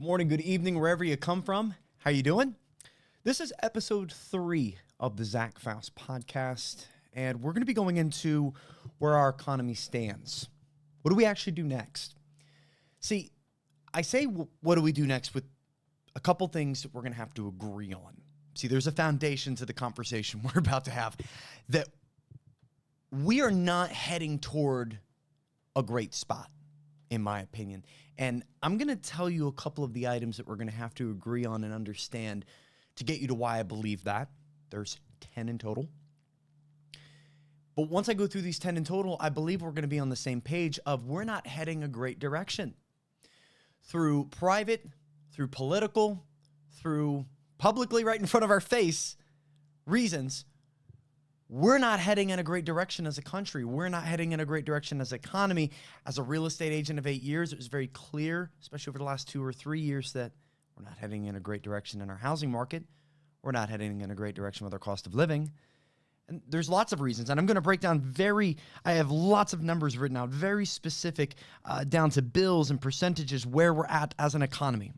morning, good evening, wherever you come from. How you doing? This is episode 3 of the ZFS podcast, and we're going to be going into where our economy stands. What do we actually do next? See, I say what do we do next with a couple things that we're going to have to agree on. See, there's a foundation to the conversation we're about to have that we are not heading toward a great spot, in my opinion. And I'm going to tell you a couple of the items that we're going to have to agree on and understand to get you to why I believe that. There's 10 in total. But once I go through these 10 in total, I believe we're going to be on the same page of we're not heading a great direction. Through private, through political, through publicly right in front of our face reasons, we're not heading in a great direction as a country. We're not heading in a great direction as an economy. As a real estate agent of 8 years, it was very clear, especially over the last 2 or 3 years, that we're not heading in a great direction in our housing market. We're not heading in a great direction with our cost of living. And there's lots of reasons. And I'm going to break down I have lots of numbers written out, very specific, down to bills and percentages where we're at as an economy.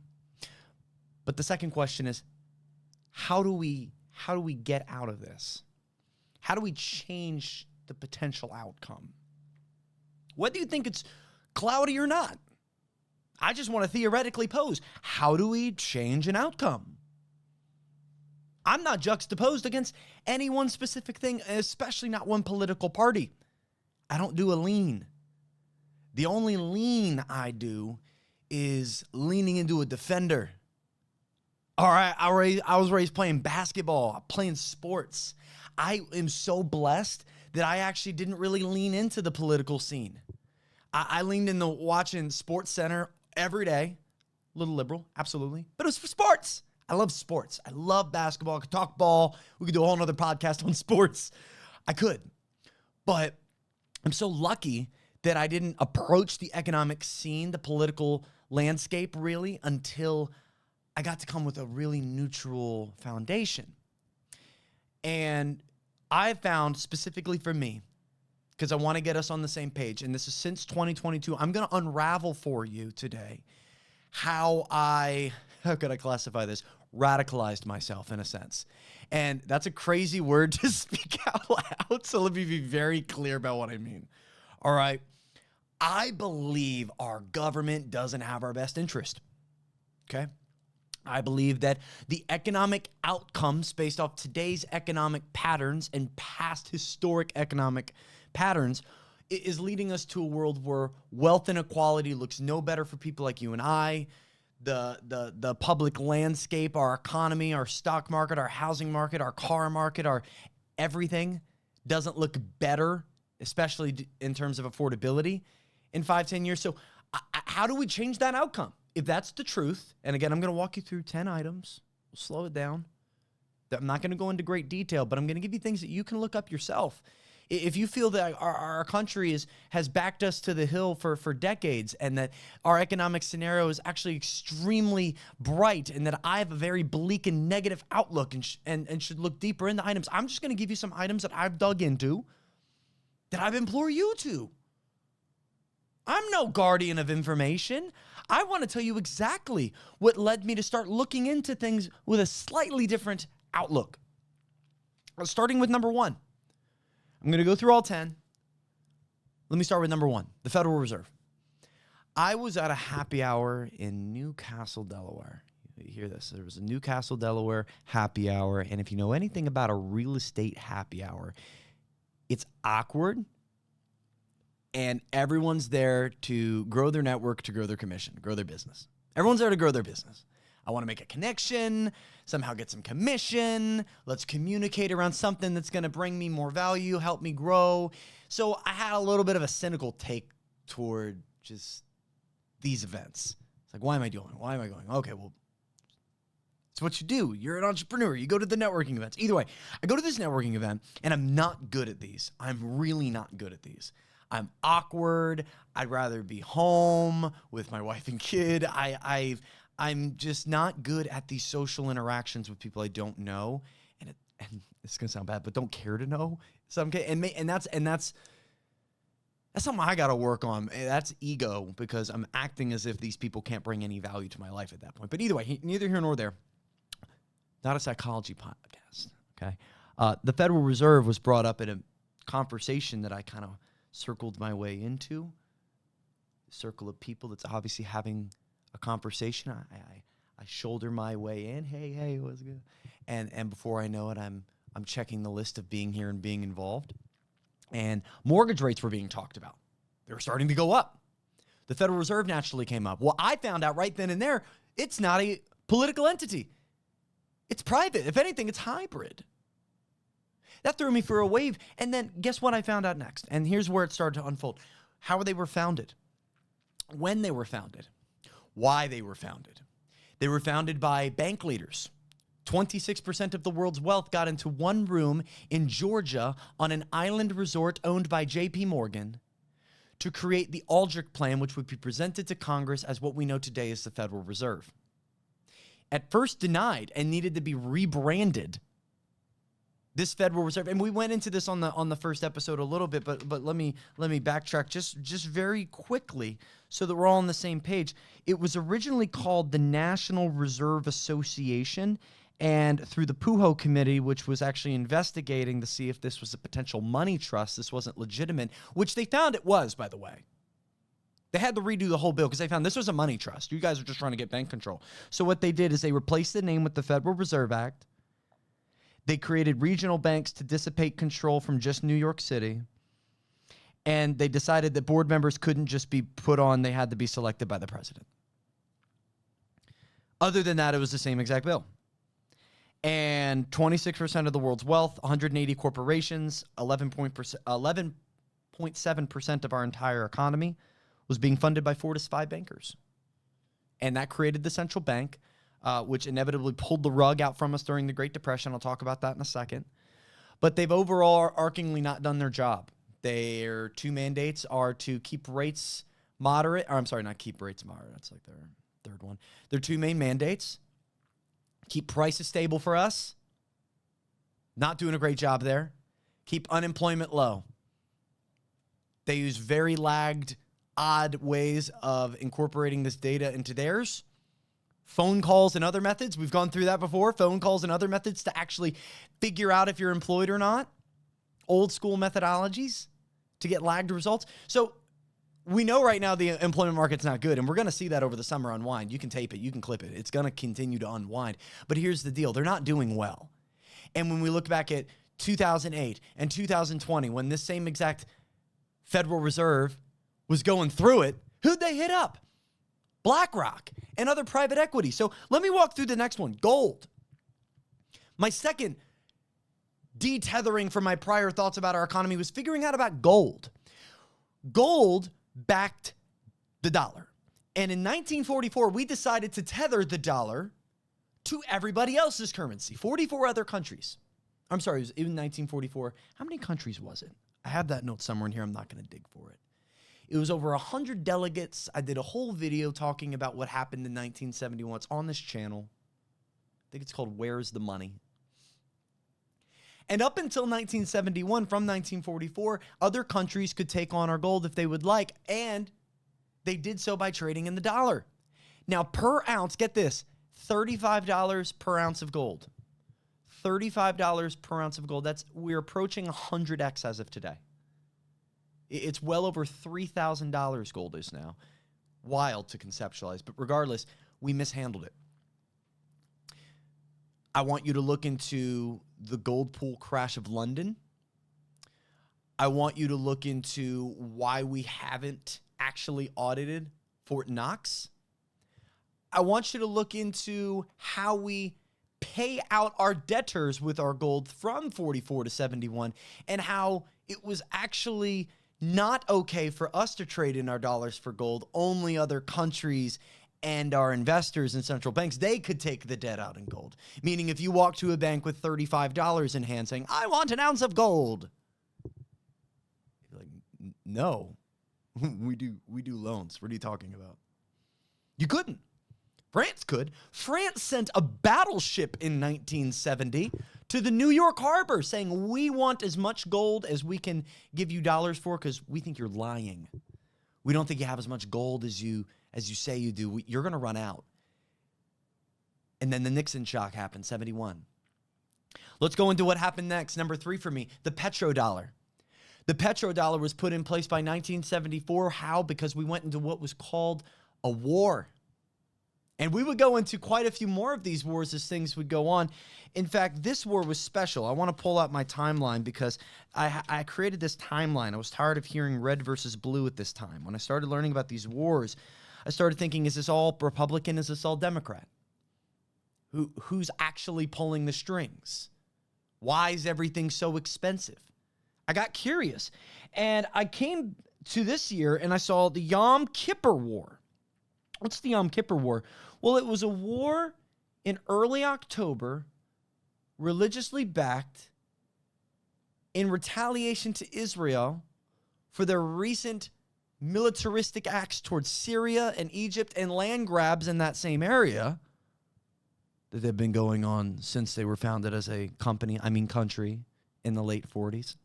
But the second question is, how do we get out of this? How do we change the potential outcome? Whether you think it's cloudy or not, I just want to theoretically pose, how do we change an outcome? I'm not juxtaposed against any one specific thing, especially not one political party. I don't do a lean. The only lean I do is leaning into a defender. All right, I was raised playing basketball, playing sports. I am so blessed that I actually didn't really lean into the political scene. I leaned into watching Sports Center every day. A little liberal, absolutely. But it was for sports. I love sports. I love basketball. I could talk ball. We could do a whole nother podcast on sports. I could. But I'm so lucky that I didn't approach the economic scene, the political landscape, really, until I got to come with a really neutral foundation. And I found, specifically for me, because I want to get us on the same page, and this is since 2022, I'm going to unravel for you today how could I classify this? Radicalized myself, in a sense. And that's a crazy word to speak out loud, so let me be very clear about what I mean. All right. I believe our government doesn't have our best interest. Okay? I believe that the economic outcomes based off today's economic patterns and past historic economic patterns is leading us to a world where wealth inequality looks no better for people like you and I. The public landscape, our economy, our stock market, our housing market, our car market, our everything doesn't look better, especially in terms of affordability in 5-10 years. So how do we change that outcome? If that's the truth, and again, I'm going to walk you through 10 items. We'll slow it down. I'm not going to go into great detail, but I'm going to give you things that you can look up yourself. If you feel that our country has backed us to the hill for decades, and that our economic scenario is actually extremely bright, and that I have a very bleak and negative outlook and should look deeper into items, I'm just going to give you some items that I've dug into that I've implored you to. I'm no guardian of information. I want to tell you exactly what led me to start looking into things with a slightly different outlook. Starting with number 1. I'm going to go through all 10. Let me start with number 1, the Federal Reserve. I was at a happy hour in Newcastle, Delaware. You hear this? There was a Newcastle, Delaware happy hour. And if you know anything about a real estate happy hour, it's awkward. And everyone's there to grow their network, to grow their commission, grow their business. Everyone's there to grow their business. I want to make a connection, somehow get some commission. Let's communicate around something that's going to bring me more value, help me grow. So I had a little bit of a cynical take toward just these events. It's like, why am I doing it? Why am I going? Okay, well, it's what you do. You're an entrepreneur. You go to the networking events. Either way, I go to this networking event, and I'm not good at these. I'm really not good at these. I'm awkward. I'd rather be home with my wife and kid. I'm just not good at these social interactions with people I don't know, and it's gonna sound bad, but don't care to know. So and that's That's something I got to work on. That's ego, because I'm acting as if these people can't bring any value to my life at that point. But either way, neither here nor there. Not a psychology podcast, okay? The Federal Reserve was brought up in a conversation that I kind of circled my way into. A circle of people that's obviously having a conversation. I shoulder my way in. Hey, what's good? And before I know it, I'm checking the list of being here and being involved. And mortgage rates were being talked about. They were starting to go up. The Federal Reserve naturally came up. Well, I found out right then and there, it's not a political entity. It's private. If anything, it's hybrid. That threw me for a wave. And then guess what I found out next? And here's where it started to unfold. How they were founded. When they were founded. Why they were founded. They were founded by bank leaders. 26% of the world's wealth got into one room in Georgia on an island resort owned by J.P. Morgan to create the Aldrich Plan, which would be presented to Congress as what we know today as the Federal Reserve. At first denied and needed to be rebranded, this Federal Reserve, and we went into this on the first episode a little bit, but let me backtrack just very quickly so that we're all on the same page. It was originally called the National Reserve Association, and through the Pujo Committee, which was actually investigating to see if this was a potential money trust, this wasn't legitimate, which they found it was, by the way. They had to redo the whole bill because they found this was a money trust. You guys are just trying to get bank control. So what they did is they replaced the name with the Federal Reserve Act. They created regional banks to dissipate control from just New York City. And they decided that board members couldn't just be put on, they had to be selected by the president. Other than that, it was the same exact bill. And 26% of the world's wealth, 180 corporations, 11.7% of our entire economy was being funded by 4 to 5 bankers. And that created the central bank, which inevitably pulled the rug out from us during the Great Depression. I'll talk about that in a second. But they've overall arcingly not done their job. Their 2 mandates are to keep rates moderate. Or I'm sorry, not keep rates moderate. That's like their third one. Their 2 main mandates. Keep prices stable for us. Not doing a great job there. Keep unemployment low. They use very lagged, odd ways of incorporating this data into theirs. Phone calls and other methods. We've gone through that before. Phone calls and other methods to actually figure out if you're employed or not. Old school methodologies to get lagged results. So we know right now the employment market's not good, and we're going to see that over the summer unwind. You can tape it. You can clip it. It's going to continue to unwind. But here's the deal. They're not doing well. And when we look back at 2008 and 2020, when this same exact Federal Reserve was going through it, who'd they hit up? BlackRock and other private equity. So let me walk through the next one. Gold. My second detethering from my prior thoughts about our economy was figuring out about gold. Gold backed the dollar. And in 1944, we decided to tether the dollar to everybody else's currency. 44 other countries. I'm sorry, it was in 1944. How many countries was it? I have that note somewhere in here. I'm not going to dig for it. It was over 100 delegates. I did a whole video talking about what happened in 1971. It's on this channel. I think it's called Where's the Money? And up until 1971, from 1944, other countries could take on our gold if they would like, and they did so by trading in the dollar. Now, per ounce, get this, $35 per ounce of gold. $35 per ounce of gold. We're approaching 100x as of today. It's well over $3,000 gold is now. Wild to conceptualize, but regardless, we mishandled it. I want you to look into the gold pool crash of London. I want you to look into why we haven't actually audited Fort Knox. I want you to look into how we pay out our debtors with our gold from 44 to 71 and how it was actually not okay for us to trade in our dollars for gold. Only other countries and our investors and central banks, they could take the debt out in gold. Meaning if you walk to a bank with $35 in hand saying, I want an ounce of gold. You're like, no, we do loans. What are you talking about? You couldn't. France could. France sent a battleship in 1970 to the New York harbor saying, we want as much gold as we can give you dollars for because we think you're lying. We don't think you have as much gold as you say you do. You're going to run out. And then the Nixon shock happened, 71. Let's go into what happened next. Number 3 for me, the petrodollar. The petrodollar was put in place by 1974. How? Because we went into what was called a war. And we would go into quite a few more of these wars as things would go on. In fact, this war was special. I want to pull out my timeline because I created this timeline. I was tired of hearing red versus blue at this time. When I started learning about these wars, I started thinking, is this all Republican? Is this all Democrat? Who's actually pulling the strings? Why is everything so expensive? I got curious. And I came to this year and I saw the Yom Kippur War. What's the Yom Kippur War? Well, it was a war in early October, religiously backed, in retaliation to Israel for their recent militaristic acts towards Syria and Egypt and land grabs in that same area that have been going on since they were founded as a country in the late 40s.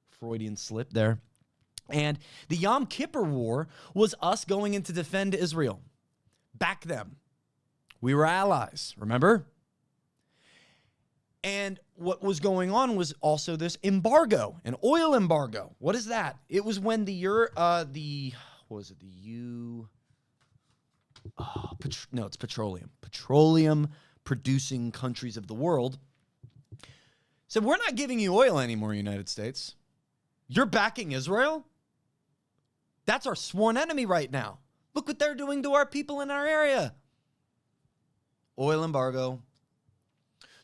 Freudian slip there. And the Yom Kippur War was us going in to defend Israel. Back them. We were allies, remember? And what was going on was also this embargo, an oil embargo. What is that? It was when it's petroleum. Petroleum producing countries of the world said, we're not giving you oil anymore, United States. You're backing Israel? That's our sworn enemy right now. Look what they're doing to our people in our area. Oil embargo.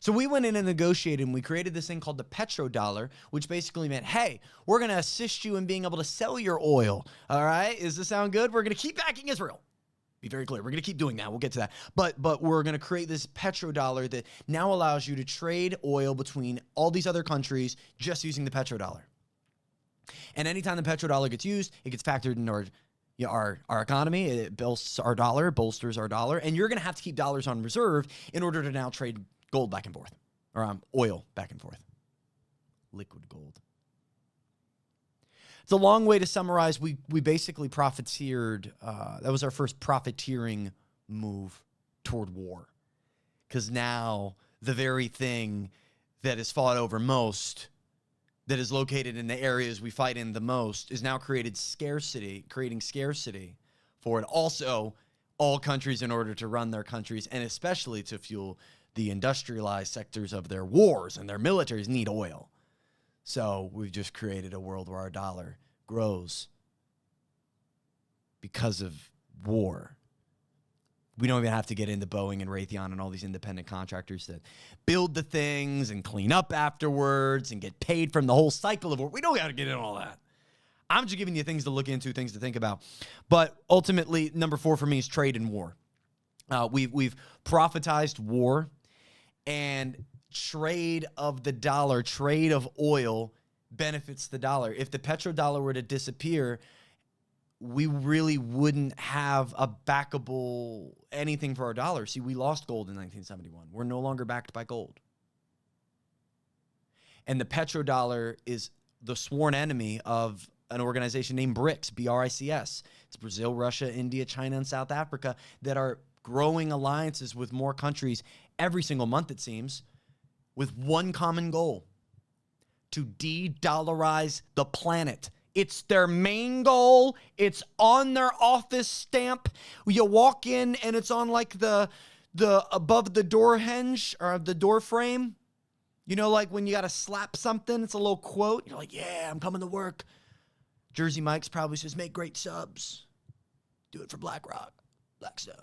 So we went in and negotiated, and we created this thing called the Petrodollar, which basically meant, hey, we're going to assist you in being able to sell your oil. All right? Does this sound good? We're going to keep backing Israel. Be very clear. We're going to keep doing that. We'll get to that. But we're going to create this petrodollar that now allows you to trade oil between all these other countries just using the petrodollar. And anytime the petrodollar gets used, it gets factored into our economy. It bolsters our dollar. And you're going to have to keep dollars on reserve in order to now trade gold back and forth, or oil back and forth. Liquid gold. It's a long way to summarize. We basically profiteered. That was our first profiteering move toward war. Because now the very thing that is fought over most, that is located in the areas we fight in the most, is now creating scarcity for it. Also, all countries, in order to run their countries, and especially to fuel the industrialized sectors of their wars and their militaries, need oil. So we've just created a world where our dollar grows because of war. We don't even have to get into Boeing and Raytheon and all these independent contractors that build the things and clean up afterwards and get paid from the whole cycle of war. We don't got to get into all that. I'm just giving you things to look into, things to think about. But ultimately, number 4 for me is trade and war. We've profitized war, and trade of the dollar, trade of oil benefits the dollar. If the petrodollar were to disappear, we really wouldn't have a backable anything for our dollar. See, we lost gold in 1971. We're no longer backed by gold. And the petrodollar is the sworn enemy of an organization named BRICS, B-R-I-C-S. It's Brazil, Russia, India, China, and South Africa that are growing alliances with more countries every single month, it seems, with one common goal: to de-dollarize the planet. It's their main goal. It's on their office stamp. You walk in and it's on like the above the door hinge or the door frame. You know, like when you got to slap something, it's a little quote. You're like, yeah, I'm coming to work. Jersey Mike's probably says, make great subs. Do it for BlackRock, Blackstone.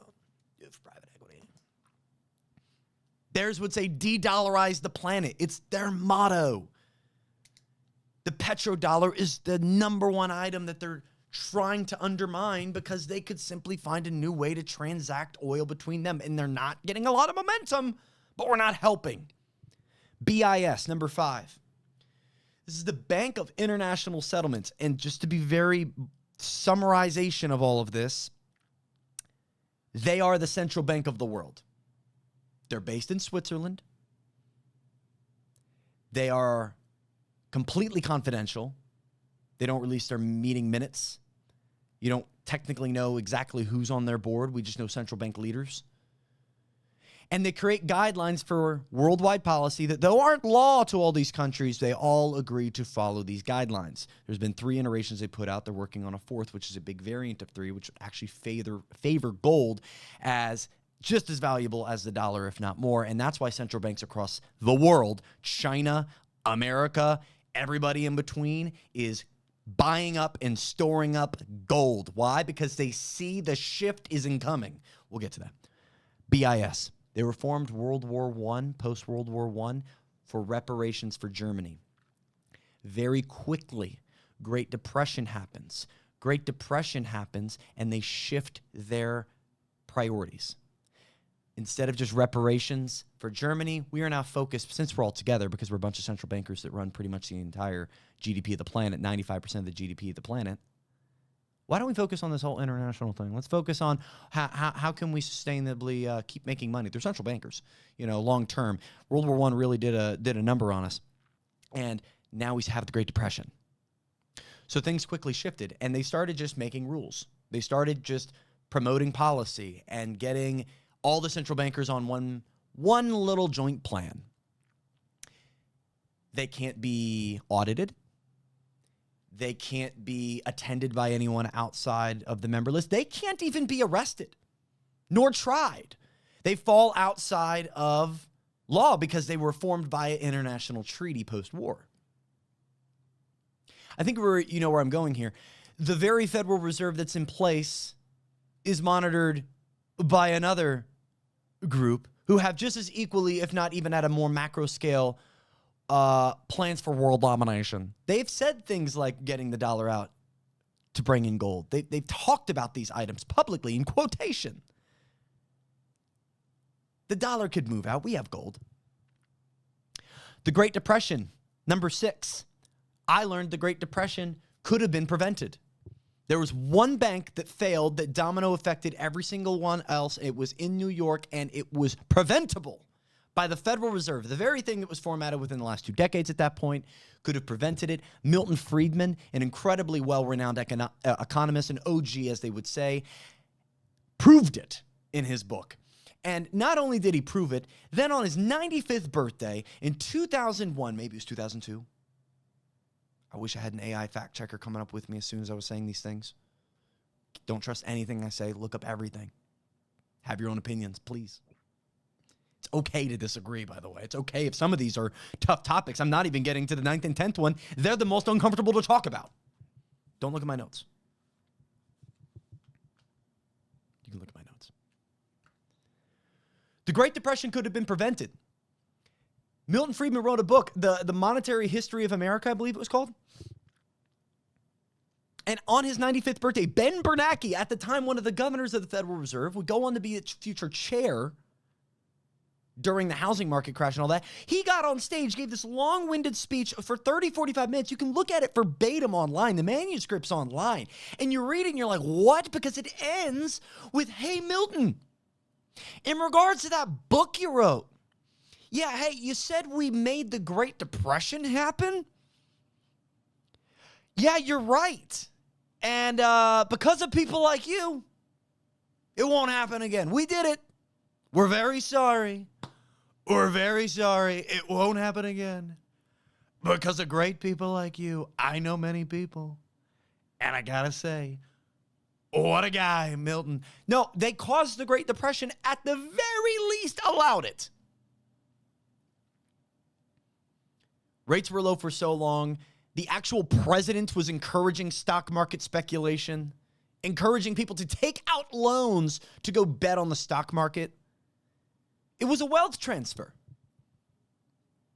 Do it for private equity. Theirs would say de-dollarize the planet. It's their motto. The petrodollar is the number one item that they're trying to undermine because they could simply find a new way to transact oil between them. And they're not getting a lot of momentum, but we're not helping. BIS, number 5. This is the Bank of International Settlements. And just to be very summarization of all of this, they are the central bank of the world. They're based in Switzerland. They are completely confidential. They don't release their meeting minutes. You don't technically know exactly who's on their board. We just know central bank leaders. And they create guidelines for worldwide policy that, though aren't law to all these countries, they all agree to follow these guidelines. There's been 3 iterations they put out. They're working on a 4th, which is a big variant of 3, which would actually favor gold as just as valuable as the dollar, if not more. And that's why central banks across the world, China, America, everybody in between, is buying up and storing up gold. Why? Because they see the shift is incoming. We'll get to that. BIS. They reformed World War I, post-World War I, for reparations for Germany. Very quickly, Great Depression happens. Great Depression happens, and they shift their priorities. Instead of just reparations for Germany, we are now focused, since we're all together, because we're a bunch of central bankers that run pretty much the entire GDP of the planet, 95% of the GDP of the planet. Why don't we focus on this whole international thing? Let's focus on how can we sustainably keep making money. They're central bankers, long term. World War I really did a number on us, and now we have the Great Depression. So things quickly shifted, and they started just making rules. They started just promoting policy and getting all the central bankers on one little joint plan. They can't be audited. They can't be attended by anyone outside of the member list. They can't even be arrested, nor tried. They fall outside of law because they were formed by an international treaty post-war. I think you know where I'm going here. The very Federal Reserve that's in place is monitored by another group who have just as equally, if not even at a more macro scale, plans for world domination. They've said things like getting the dollar out to bring in gold. They've talked about these items publicly in quotation. The dollar could move out. We have gold. The Great Depression, number 6. I learned the Great Depression could have been prevented. There was one bank that failed that domino affected every single one else. It was in New York, and it was preventable by the Federal Reserve. The very thing that was formatted within the last 2 decades at that point could have prevented it. Milton Friedman, an incredibly well-renowned economist, an OG, as they would say, proved it in his book. And not only did he prove it, then on his 95th birthday in 2001, maybe it was 2002, I wish I had an AI fact checker coming up with me as soon as I was saying these things. Don't trust anything I say. Look up everything. Have your own opinions, please. It's okay to disagree, by the way. It's okay if some of these are tough topics. I'm not even getting to the 9th and 10th one. They're the most uncomfortable to talk about. Don't look at my notes. You can look at my notes. The Great Depression could have been prevented. Milton Friedman wrote a book, The Monetary History of America, I believe it was called. And on his 95th birthday, Ben Bernanke, at the time one of the governors of the Federal Reserve, would go on to be its future chair during the housing market crash and all that. He got on stage, gave this long-winded speech for 30, 45 minutes. You can look at it verbatim online. The manuscript's online. And you read it and you're like, what? Because it ends with, hey, Milton, in regards to that book you wrote, yeah, hey, you said we made the Great Depression happen? Yeah, you're right. And because of people like you, it won't happen again. We did it. We're very sorry. We're very sorry. It won't happen again. Because of great people like you, I know many people. And I gotta say, what a guy, Milton. No, they caused the Great Depression, at the very least allowed it. Rates were low for so long. The actual president was encouraging stock market speculation, encouraging people to take out loans to go bet on the stock market. It was a wealth transfer.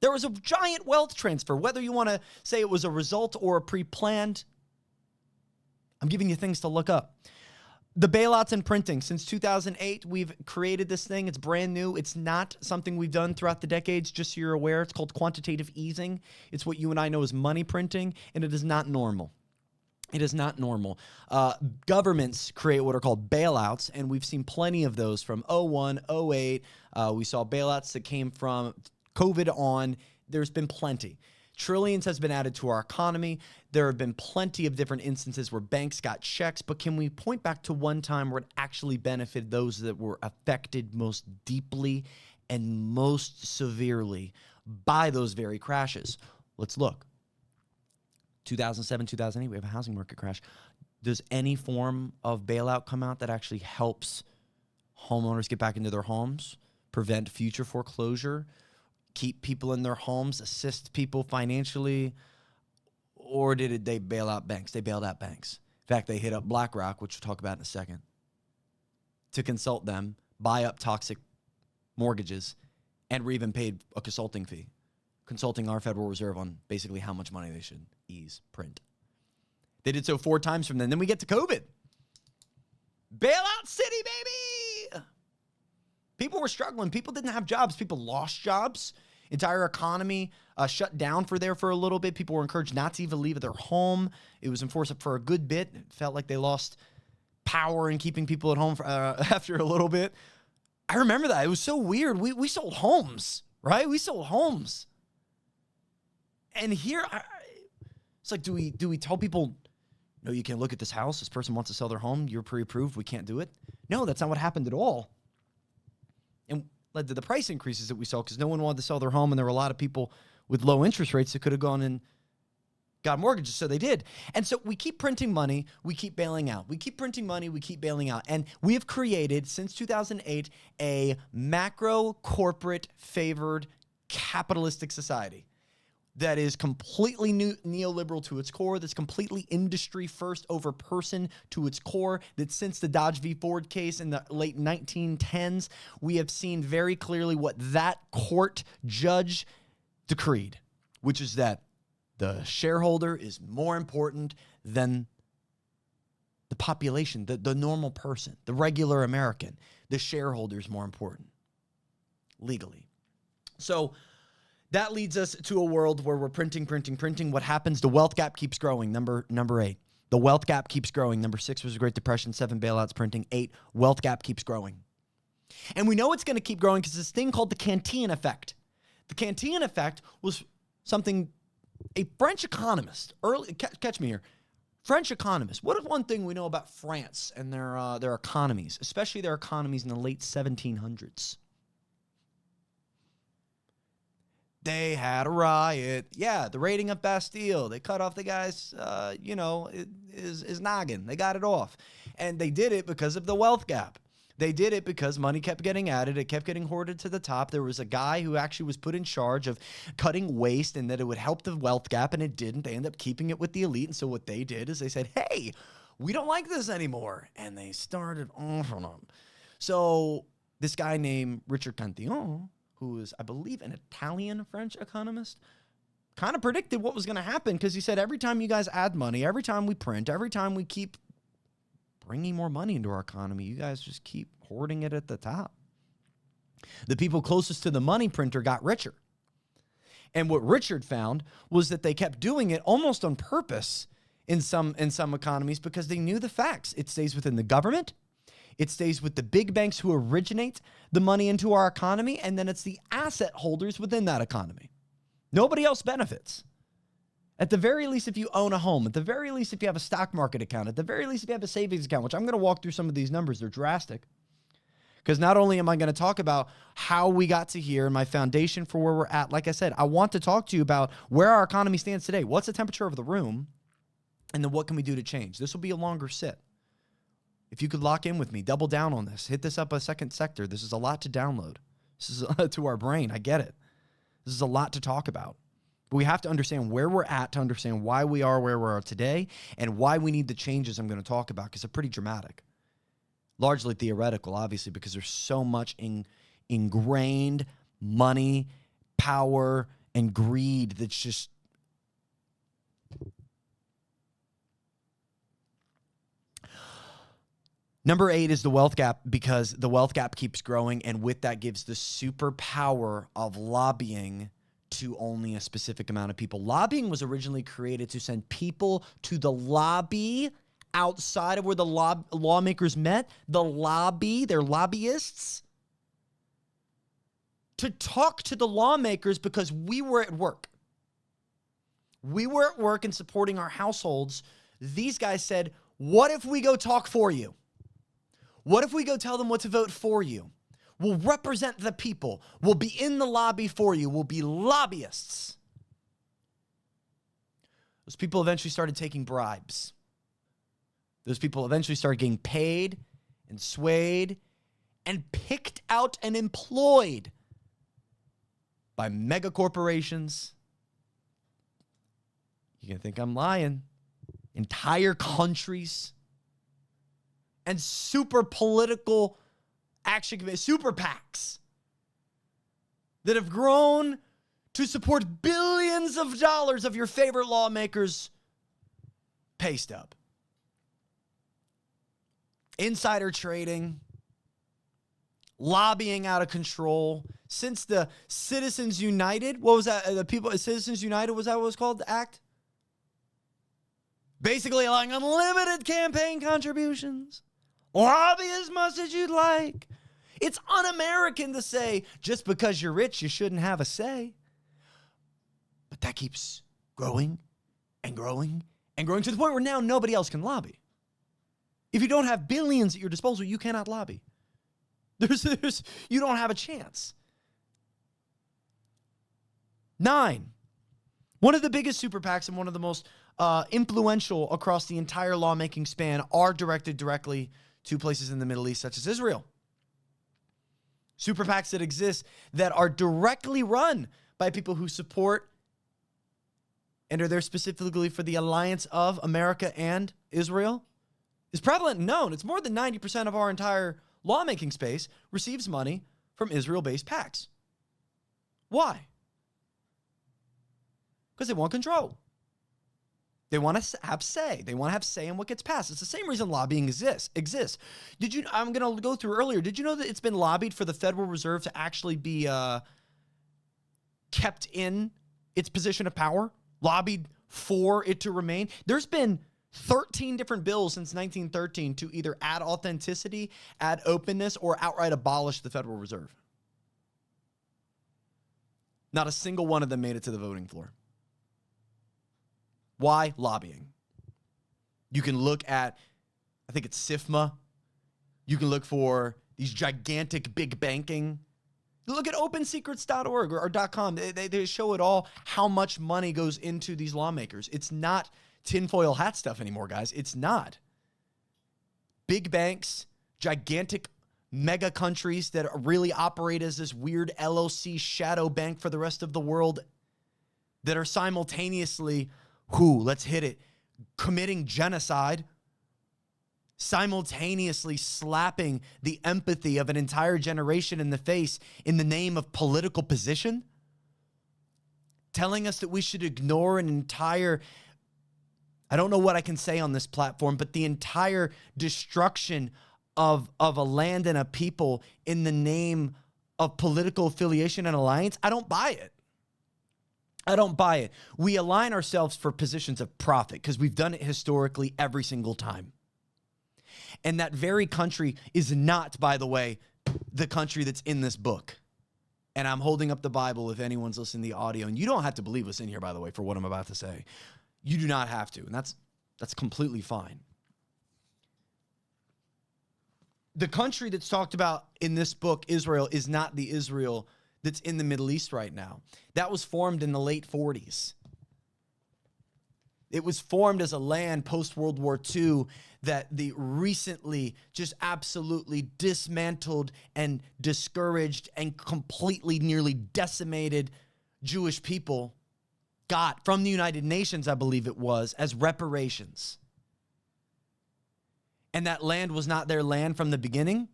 There was a giant wealth transfer, whether you want to say it was a result or a pre-planned. I'm giving you things to look up. The bailouts and printing. Since 2008, we've created this thing. It's brand new. It's not something we've done throughout the decades, just so you're aware. It's called quantitative easing. It's what you and I know as money printing, and it is not normal. It is not normal. Governments create what are called bailouts, and we've seen plenty of those from 01, 08. We saw bailouts that came from COVID on. there's been plenty. Trillions has been added to our economy. There have been plenty of different instances where banks got checks, but can we point back to one time where it actually benefited those that were affected most deeply and most severely by those very crashes? Let's look. 2007, 2008, we have a housing market crash. Does any form of bailout come out that actually helps homeowners get back into their homes, prevent future foreclosure, keep people in their homes, assist people financially? Or did they bail out banks? They bailed out banks. In fact, they hit up BlackRock, which we'll talk about in a second, to consult them, buy up toxic mortgages, and we even paid a consulting fee, consulting our Federal Reserve on basically how much money they should print. They did so 4 times from then we get to COVID. Bailout city, baby! People were struggling. People didn't have jobs. People lost jobs. Entire economy shut down for a little bit. People were encouraged not to even leave their home. It was enforced for a good bit. It felt like they lost power in keeping people at home after a little bit. I remember that. It was so weird. We sold homes, right? We sold homes. And here, it's like, do we tell people, no, you can't look at this house. This person wants to sell their home. You're pre-approved. We can't do it. No, that's not what happened at all. And led to the price increases that we saw because no one wanted to sell their home, and there were a lot of people with low interest rates that could have gone and got mortgages, so they did. And so we keep printing money, we keep bailing out. We keep printing money, we keep bailing out. And we have created, since 2008, a macro corporate favored capitalistic society that is completely neoliberal to its core, that's completely industry first over person to its core, that since the Dodge v. Ford case in the late 1910s, we have seen very clearly what that court judge decreed, which is that the shareholder is more important than the population, the normal person, the regular American. The shareholder is more important legally. So that leads us to a world where we're printing. What happens? The wealth gap keeps growing. Number 8. The wealth gap keeps growing. Number 6 was the Great Depression. 7, bailouts, printing. 8, wealth gap keeps growing. And we know it's going to keep growing because this thing called the Cantillon effect. The Cantillon effect was something a French economist, catch me here, French economist. What is one thing we know about France and their economies, especially their economies in the late 1700s? They had a riot. Yeah, the raiding of Bastille. They cut off the guy's, his noggin. They got it off. And they did it because of the wealth gap. They did it because money kept getting added. It kept getting hoarded to the top. There was a guy who actually was put in charge of cutting waste and that it would help the wealth gap, and it didn't. They ended up keeping it with the elite. And so what they did is they said, hey, we don't like this anymore. And they started offering them. So this guy named Richard Cantillon, who is, I believe, an Italian-French economist, kind of predicted what was going to happen because he said, every time you guys add money, every time we print, every time we keep bringing more money into our economy, you guys just keep hoarding it at the top. The people closest to the money printer got richer. And what Richard found was that they kept doing it almost on purpose in some economies because they knew the facts. It stays within the government. It stays with the big banks who originate the money into our economy, and then it's the asset holders within that economy. Nobody else benefits. At the very least, if you own a home, at the very least, if you have a stock market account, at the very least, if you have a savings account, which I'm going to walk through some of these numbers, they're drastic. Because not only am I going to talk about how we got to here and my foundation for where we're at, like I said, I want to talk to you about where our economy stands today. What's the temperature of the room? And then what can we do to change? This will be a longer sit. If you could lock in with me, double down on this, hit this up a second sector. This is a lot to download. This is to our brain. I get it. This is a lot to talk about. But we have to understand where we're at to understand why we are where we are today and why we need the changes I'm going to talk about because they're pretty dramatic. Largely theoretical, obviously, because there's so much ingrained money, power, and greed that's just Number 8 is the wealth gap because the wealth gap keeps growing, and with that gives the superpower of lobbying to only a specific amount of people. Lobbying was originally created to send people to the lobby outside of where the lawmakers met. The lobby, they're lobbyists. to talk to the lawmakers because we were at work. We were at work and supporting our households. These guys said, what if we go talk for you? What if we go tell them what to vote for you? We'll represent the people. We'll be in the lobby for you. We'll be lobbyists. Those people eventually started taking bribes. Those people eventually started getting paid and swayed and picked out and employed by mega corporations. You're going to think I'm lying. Entire countries and super political action committees, super PACs that have grown to support billions of dollars of your favorite lawmakers' pay stub. Insider trading, lobbying out of control. Since the Citizens United, what was that? The people, Citizens United, was that what it was called? The act? Basically allowing unlimited campaign contributions. Lobby as much as you'd like. It's un-American to say, just because you're rich, you shouldn't have a say. But that keeps growing and growing and growing to the point where now nobody else can lobby. If you don't have billions at your disposal, you cannot lobby. You don't have a chance. 9. One of the biggest super PACs and one of the most influential across the entire lawmaking span are directed directly to places in the Middle East, such as Israel. Super PACs that exist that are directly run by people who support and are there specifically for the alliance of America and Israel is prevalent and known. It's more than 90% of our entire lawmaking space receives money from Israel-based PACs. Why? Because they want control. They want to have say. They want to have say in what gets passed. It's the same reason lobbying exists. I'm going to go through earlier. Did you know that it's been lobbied for the Federal Reserve to actually be kept in its position of power? Lobbied for it to remain? There's been 13 different bills since 1913 to either add authenticity, add openness, or outright abolish the Federal Reserve. Not a single one of them made it to the voting floor. Why? Lobbying. You can look at, I think it's SIFMA. You can look for these gigantic big banking. Look at opensecrets.org or .com. They show it all, how much money goes into these lawmakers. It's not tinfoil hat stuff anymore, guys. It's not. Big banks, gigantic mega countries that really operate as this weird LLC shadow bank for the rest of the world that are simultaneously, let's hit it, committing genocide, simultaneously slapping the empathy of an entire generation in the face in the name of political position, telling us that we should ignore an entire, I don't know what I can say on this platform, but the entire destruction of a land and a people in the name of political affiliation and alliance. I don't buy it. I don't buy it. We align ourselves for positions of profit because we've done it historically every single time. And that very country is not, by the way, the country that's in this book. And I'm holding up the Bible if anyone's listening to the audio. And you don't have to believe what's in here, by the way, for what I'm about to say. You do not have to. And that's completely fine. The country that's talked about in this book, Israel, is not the Israel that's in the Middle East right now. That was formed in the late 40s. It was formed as a land post-World War II that the recently just absolutely dismantled and discouraged and completely nearly decimated Jewish people got from the United Nations, I believe it was, as reparations. And that land was not their land from the beginning.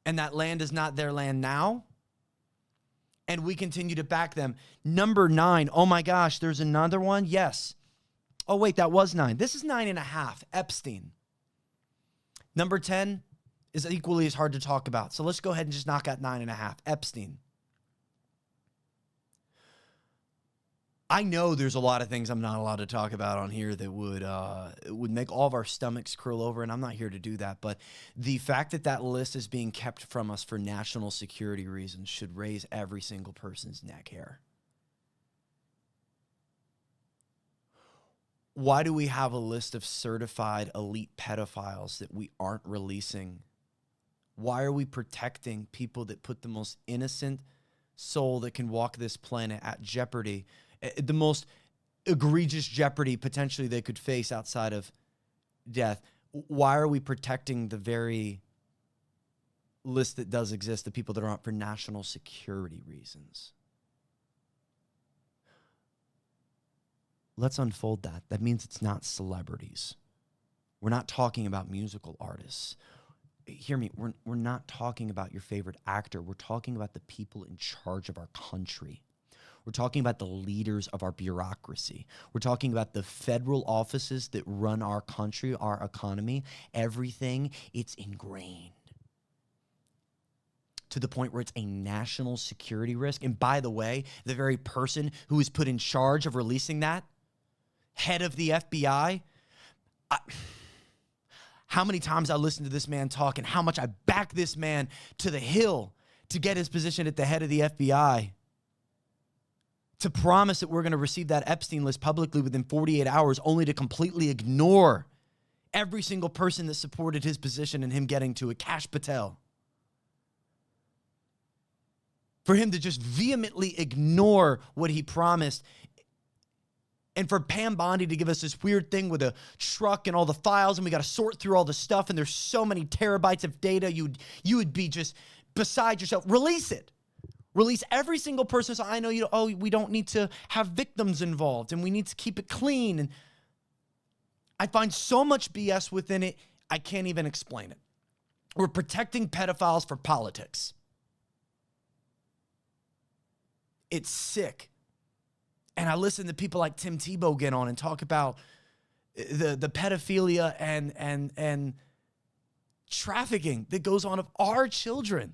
And that land is not their land now. And we continue to back them. Number 9. Oh my gosh, there's another one. Yes. Oh wait, that was 9. This is 9.5. Epstein. Number 10 is equally as hard to talk about. So let's go ahead and just knock out 9.5. Epstein. I know there's a lot of things I'm not allowed to talk about on here that would make all of our stomachs curl over, and I'm not here to do that. But the fact that that list is being kept from us for national security reasons should raise every single person's neck hair. Why do we have a list of certified elite pedophiles that we aren't releasing? Why are we protecting people that put the most innocent soul that can walk this planet at jeopardy, the most egregious jeopardy potentially they could face outside of death? Why are we protecting the very list that does exist, the people that aren't, for national security reasons? Let's unfold that. That means it's not celebrities. We're not talking about musical artists. Hear me, we're not talking about your favorite actor. We're talking about the people in charge of our country. We're talking about the leaders of our bureaucracy. We're talking about the federal offices that run our country, our economy, everything. It's ingrained to the point where it's a national security risk. And by the way, the very person who is put in charge of releasing that, head of the FBI, how many times I listened to this man talk and how much I back this man to the hill to get his position at the head of the FBI, to promise that we're going to receive that Epstein list publicly within 48 hours, only to completely ignore every single person that supported his position and him getting to it. Kash Patel. For him to just vehemently ignore what he promised. And for Pam Bondi to give us this weird thing with a truck and all the files, and we got to sort through all the stuff, and there's so many terabytes of data, you would be just beside yourself. Release it. Release every single person. So I know we don't need to have victims involved, and we need to keep it clean. And I find so much BS within it, I can't even explain it. We're protecting pedophiles for politics. It's sick. And I listen to people like Tim Tebow get on and talk about the pedophilia and trafficking that goes on of our children,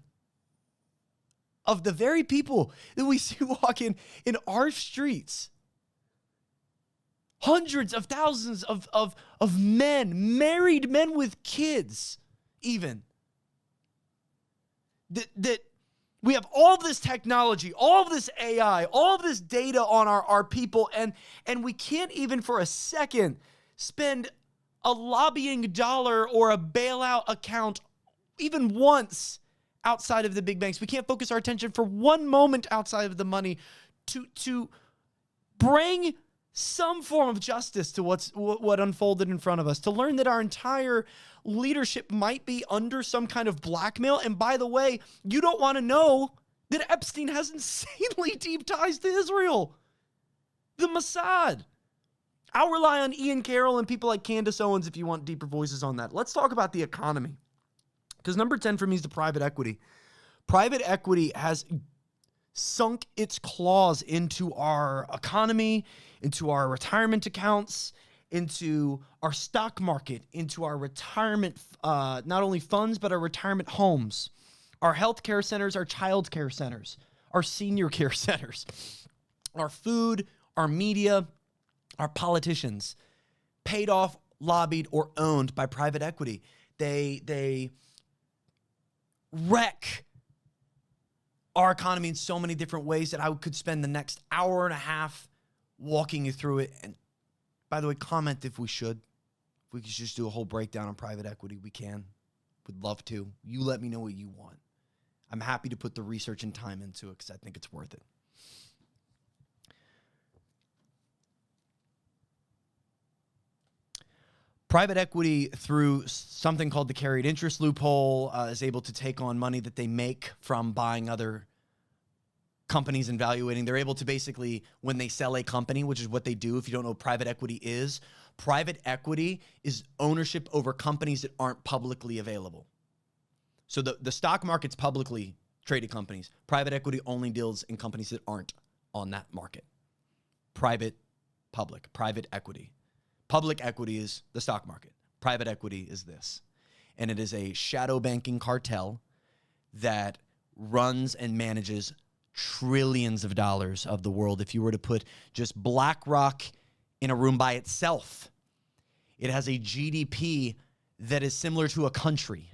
of the very people that we see walking in our streets. Hundreds of thousands of men, married men with kids, even, that we have all this technology, all of this AI, all of this data on our people, and we can't even for a second spend a lobbying dollar or a bailout account even once outside of the big banks. We can't focus our attention for one moment outside of the money to bring some form of justice to what unfolded in front of us, to learn that our entire leadership might be under some kind of blackmail. And by the way, you don't want to know that Epstein has insanely deep ties to Israel, the Mossad. I'll rely on Ian Carroll and people like Candace Owens if you want deeper voices on that. Let's talk about the economy, because number 10 for me is the private equity. Private equity has sunk its claws into our economy, into our retirement accounts, into our stock market, into our retirement, not only funds, but our retirement homes, our healthcare centers, our child care centers, our senior care centers, our food, our media, our politicians, paid off, lobbied, or owned by private equity. They wreck our economy in so many different ways that I could spend the next hour and a half walking you through it. And by the way, comment if we should. If we could just do a whole breakdown on private equity, we can. Would love to. You let me know what you want. I'm happy to put the research and time into it because I think it's worth it. Private equity, through something called the carried interest loophole, is able to take on money that they make from buying other companies and valuating. They're able to basically, when they sell a company, which is what they do, if you don't know what private equity is ownership over companies that aren't publicly available. So the stock market's publicly traded companies. Private equity only deals in companies that aren't on that market. Private equity. Public equity is the stock market. Private equity is this. And it is a shadow banking cartel that runs and manages trillions of dollars of the world. If you were to put just BlackRock in a room by itself, it has a GDP that is similar to a country.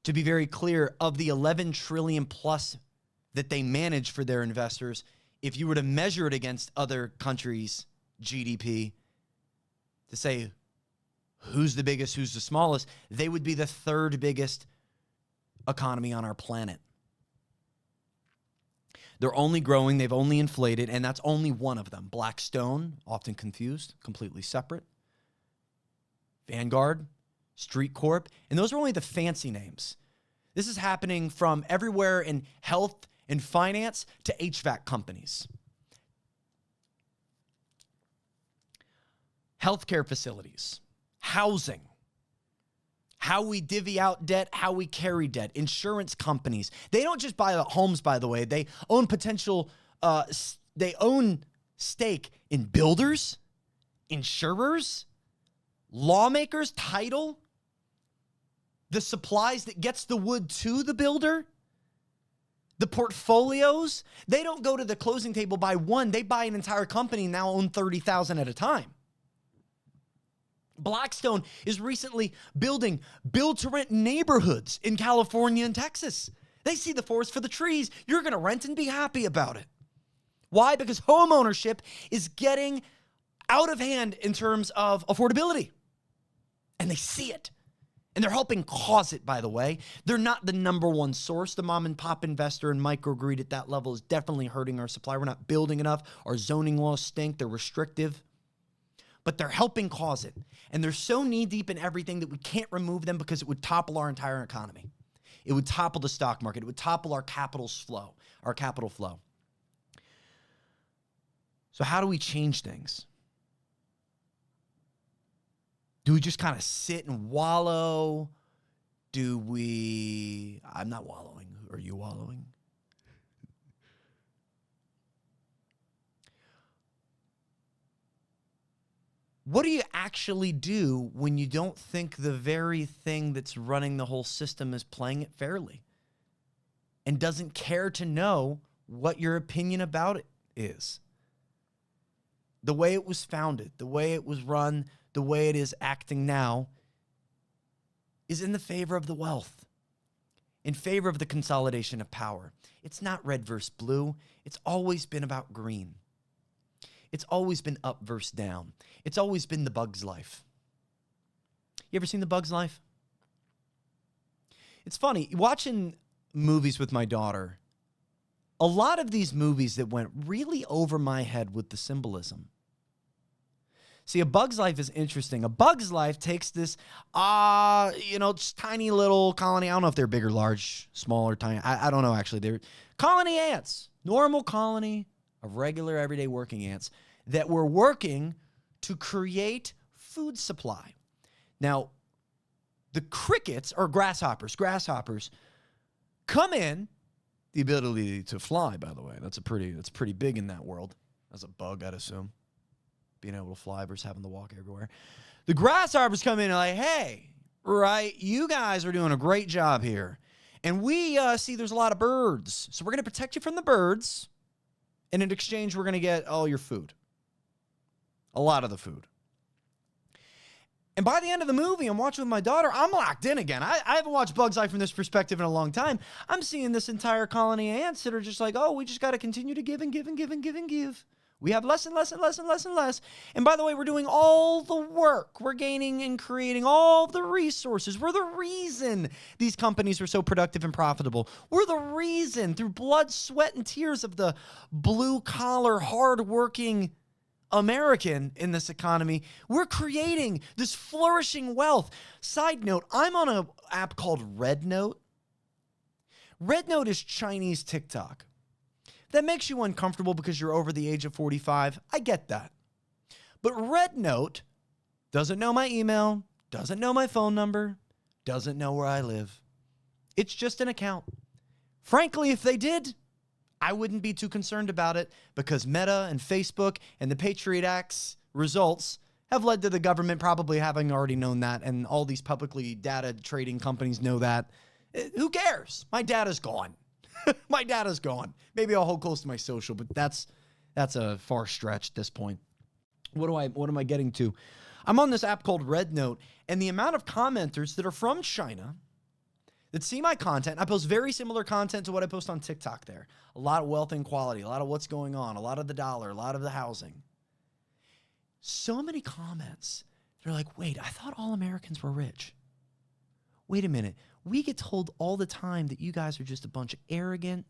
To be very clear, of the 11 trillion plus that they manage for their investors, if you were to measure it against other countries' GDP, to say who's the biggest, who's the smallest, they would be the third biggest economy on our planet. They're only growing, they've only inflated, and that's only one of them. Blackstone, often confused, completely separate. Vanguard, Street Corp, and those are only the fancy names. This is happening from everywhere in health and finance to HVAC companies. Healthcare facilities, housing, how we divvy out debt, how we carry debt, insurance companies. They don't just buy homes, by the way. They own they own stake in builders, insurers, lawmakers, title, the supplies that gets the wood to the builder, the portfolios. They don't go to the closing table, buy one. They buy an entire company and now own 30,000 at a time. Blackstone is recently building build-to-rent neighborhoods in California and Texas. They see the forest for the trees. You're going to rent and be happy about it. Why? Because home ownership is getting out of hand in terms of affordability. And they see it. And they're helping cause it, by the way. They're not the number one source. The mom and pop investor and microgreed at that level is definitely hurting our supply. We're not building enough. Our zoning laws stink. They're restrictive. But they're helping cause it. And they're so knee-deep in everything that we can't remove them because it would topple our entire economy. It would topple the stock market. It would topple our capital flow. So how do we change things? Do we just kind of sit and wallow? I'm not wallowing. Are you wallowing? What do you actually do when you don't think the very thing that's running the whole system is playing it fairly and doesn't care to know what your opinion about it is? The way it was founded, the way it was run, the way it is acting now is in the favor of the wealth, in favor of the consolidation of power. It's not red versus blue. It's always been about green. It's always been up versus down. It's always been the Bug's Life. You ever seen The Bug's Life? It's funny, watching movies with my daughter, a lot of these movies that went really over my head with the symbolism. See, A Bug's Life is interesting. A Bug's Life takes this, just tiny little colony. I don't know if they're big or large, small or tiny. I don't know, actually. They're colony ants, normal colony of regular, everyday working ants that were working to create food supply. Now, the crickets, or grasshoppers come in, the ability to fly, by the way, that's pretty big in that world. As a bug, I'd assume. Being able to fly versus having to walk everywhere. The grasshoppers come in and like, hey, right, you guys are doing a great job here. And we see there's a lot of birds. So we're going to protect you from the birds. And in exchange, we're going to get all your food. A lot of the food. And by the end of the movie, I'm watching with my daughter. I'm locked in again. I haven't watched Bug's Life from this perspective in a long time. I'm seeing this entire colony of ants that are just like, oh, we just got to continue to give and give and give and give and give. We have less and less and less and less and less. And by the way, we're doing all the work. We're gaining and creating all the resources. We're the reason these companies are so productive and profitable. We're the reason, through blood, sweat, and tears of the blue-collar, hard-working American in this economy, we're creating this flourishing wealth. Side note, I'm on an app called RedNote. RedNote is Chinese TikTok. That makes you uncomfortable because you're over the age of 45. I get that. But RedNote doesn't know my email, doesn't know my phone number, doesn't know where I live. It's just an account. Frankly, if they did, I wouldn't be too concerned about it because Meta and Facebook and the Patriot Act's results have led to the government probably having already known that, and all these publicly data trading companies know that. Who cares? My data's gone. My data's gone. Maybe I'll hold close to my social, but that's a far stretch at this point. What am I getting to? I'm on this app called Red Note, and the amount of commenters that are from China that see my content, I post very similar content to what I post on TikTok there. A lot of wealth inequality, a lot of what's going on, a lot of the dollar, a lot of the housing. So many comments. They're like, wait, I thought all Americans were rich. Wait a minute. We get told all the time that you guys are just a bunch of arrogant,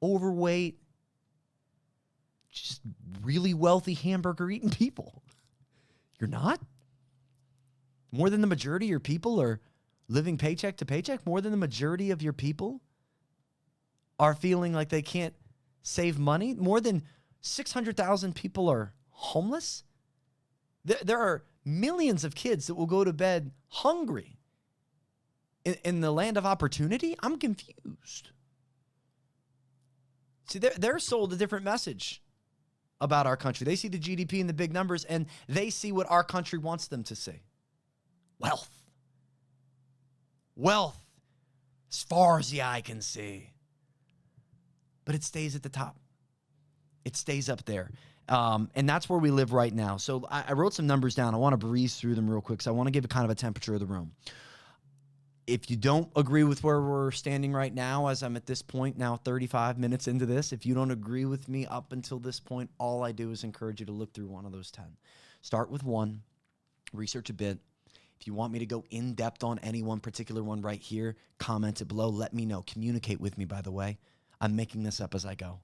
overweight, just really wealthy hamburger-eating people. You're not? More than the majority of your people are living paycheck to paycheck? More than the majority of your people are feeling like they can't save money? More than 600,000 people are homeless? There are millions of kids that will go to bed hungry. In the land of opportunity? I'm confused. See, they're sold a different message about our country. They see the GDP and the big numbers, and they see what our country wants them to see. Wealth. Wealth. As far as the eye can see. But it stays at the top. It stays up there. And that's where we live right now. So I wrote some numbers down. I want to breeze through them real quick because I want to give a kind of a temperature of the room. If you don't agree with where we're standing right now, as I'm at this point now 35 minutes into this, if you don't agree with me up until this point, all I do is encourage you to look through one of those 10. Start with one, research a bit. If you want me to go in depth on any one particular one right here, comment it below. Let me know. Communicate with me, by the way. I'm making this up as I go.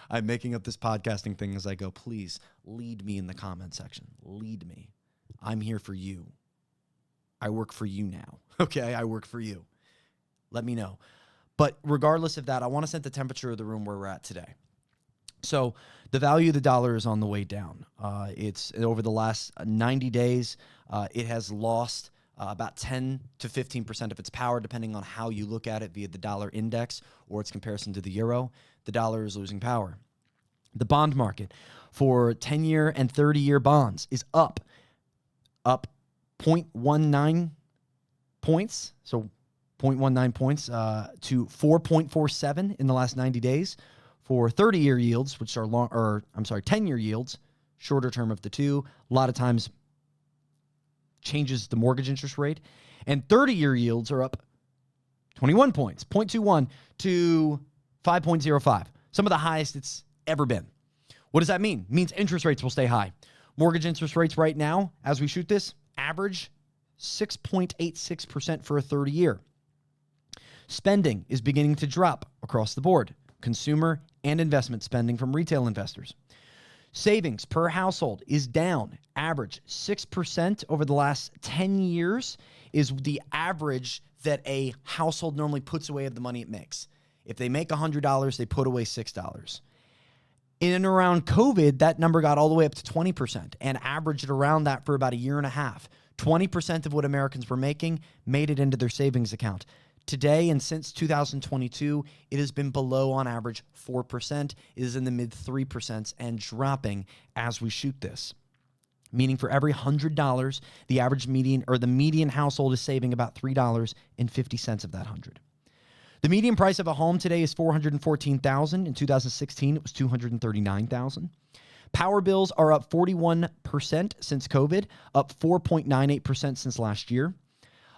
I'm making up this podcasting thing as I go. Please lead me in the comment section. Lead me. I'm here for you. I work for you now. Okay, I work for you. Let me know. But regardless of that, I want to set the temperature of the room where we're at today. So the value of the dollar is on the way down. It's over the last 90 days, it has lost about 10 to 15% of its power, depending on how you look at it via the dollar index or its comparison to the euro. The dollar is losing power. The bond market for 10-year and 30-year bonds is up 0.19 points, so 0.19 points to 4.47 in the last 90 days. For 30-year yields, which are 10-year yields, shorter term of the two, a lot of times changes the mortgage interest rate. And 30-year yields are up 21 points, 0.21 to 5.05, some of the highest it's ever been. What does that mean? It means interest rates will stay high. Mortgage interest rates right now, as we shoot this, average 6.86% for a 30-year. Spending is beginning to drop across the board. Consumer and investment spending from retail investors. Savings per household is down. Average 6% over the last 10 years is the average that a household normally puts away of the money it makes. If they make $100, they put away $6. In and around COVID, that number got all the way up to 20% and averaged around that for about a year and a half. 20% of what Americans were making made it into their savings account. Today and since 2022, it has been below on average 4%. It is in the mid 3% and dropping as we shoot this. Meaning for every $100, the average median or the median household is saving about $3.50 of that 100. The median price of a home today is $414,000. In 2016, it was $239,000. Power bills are up 41% since COVID, up 4.98% since last year.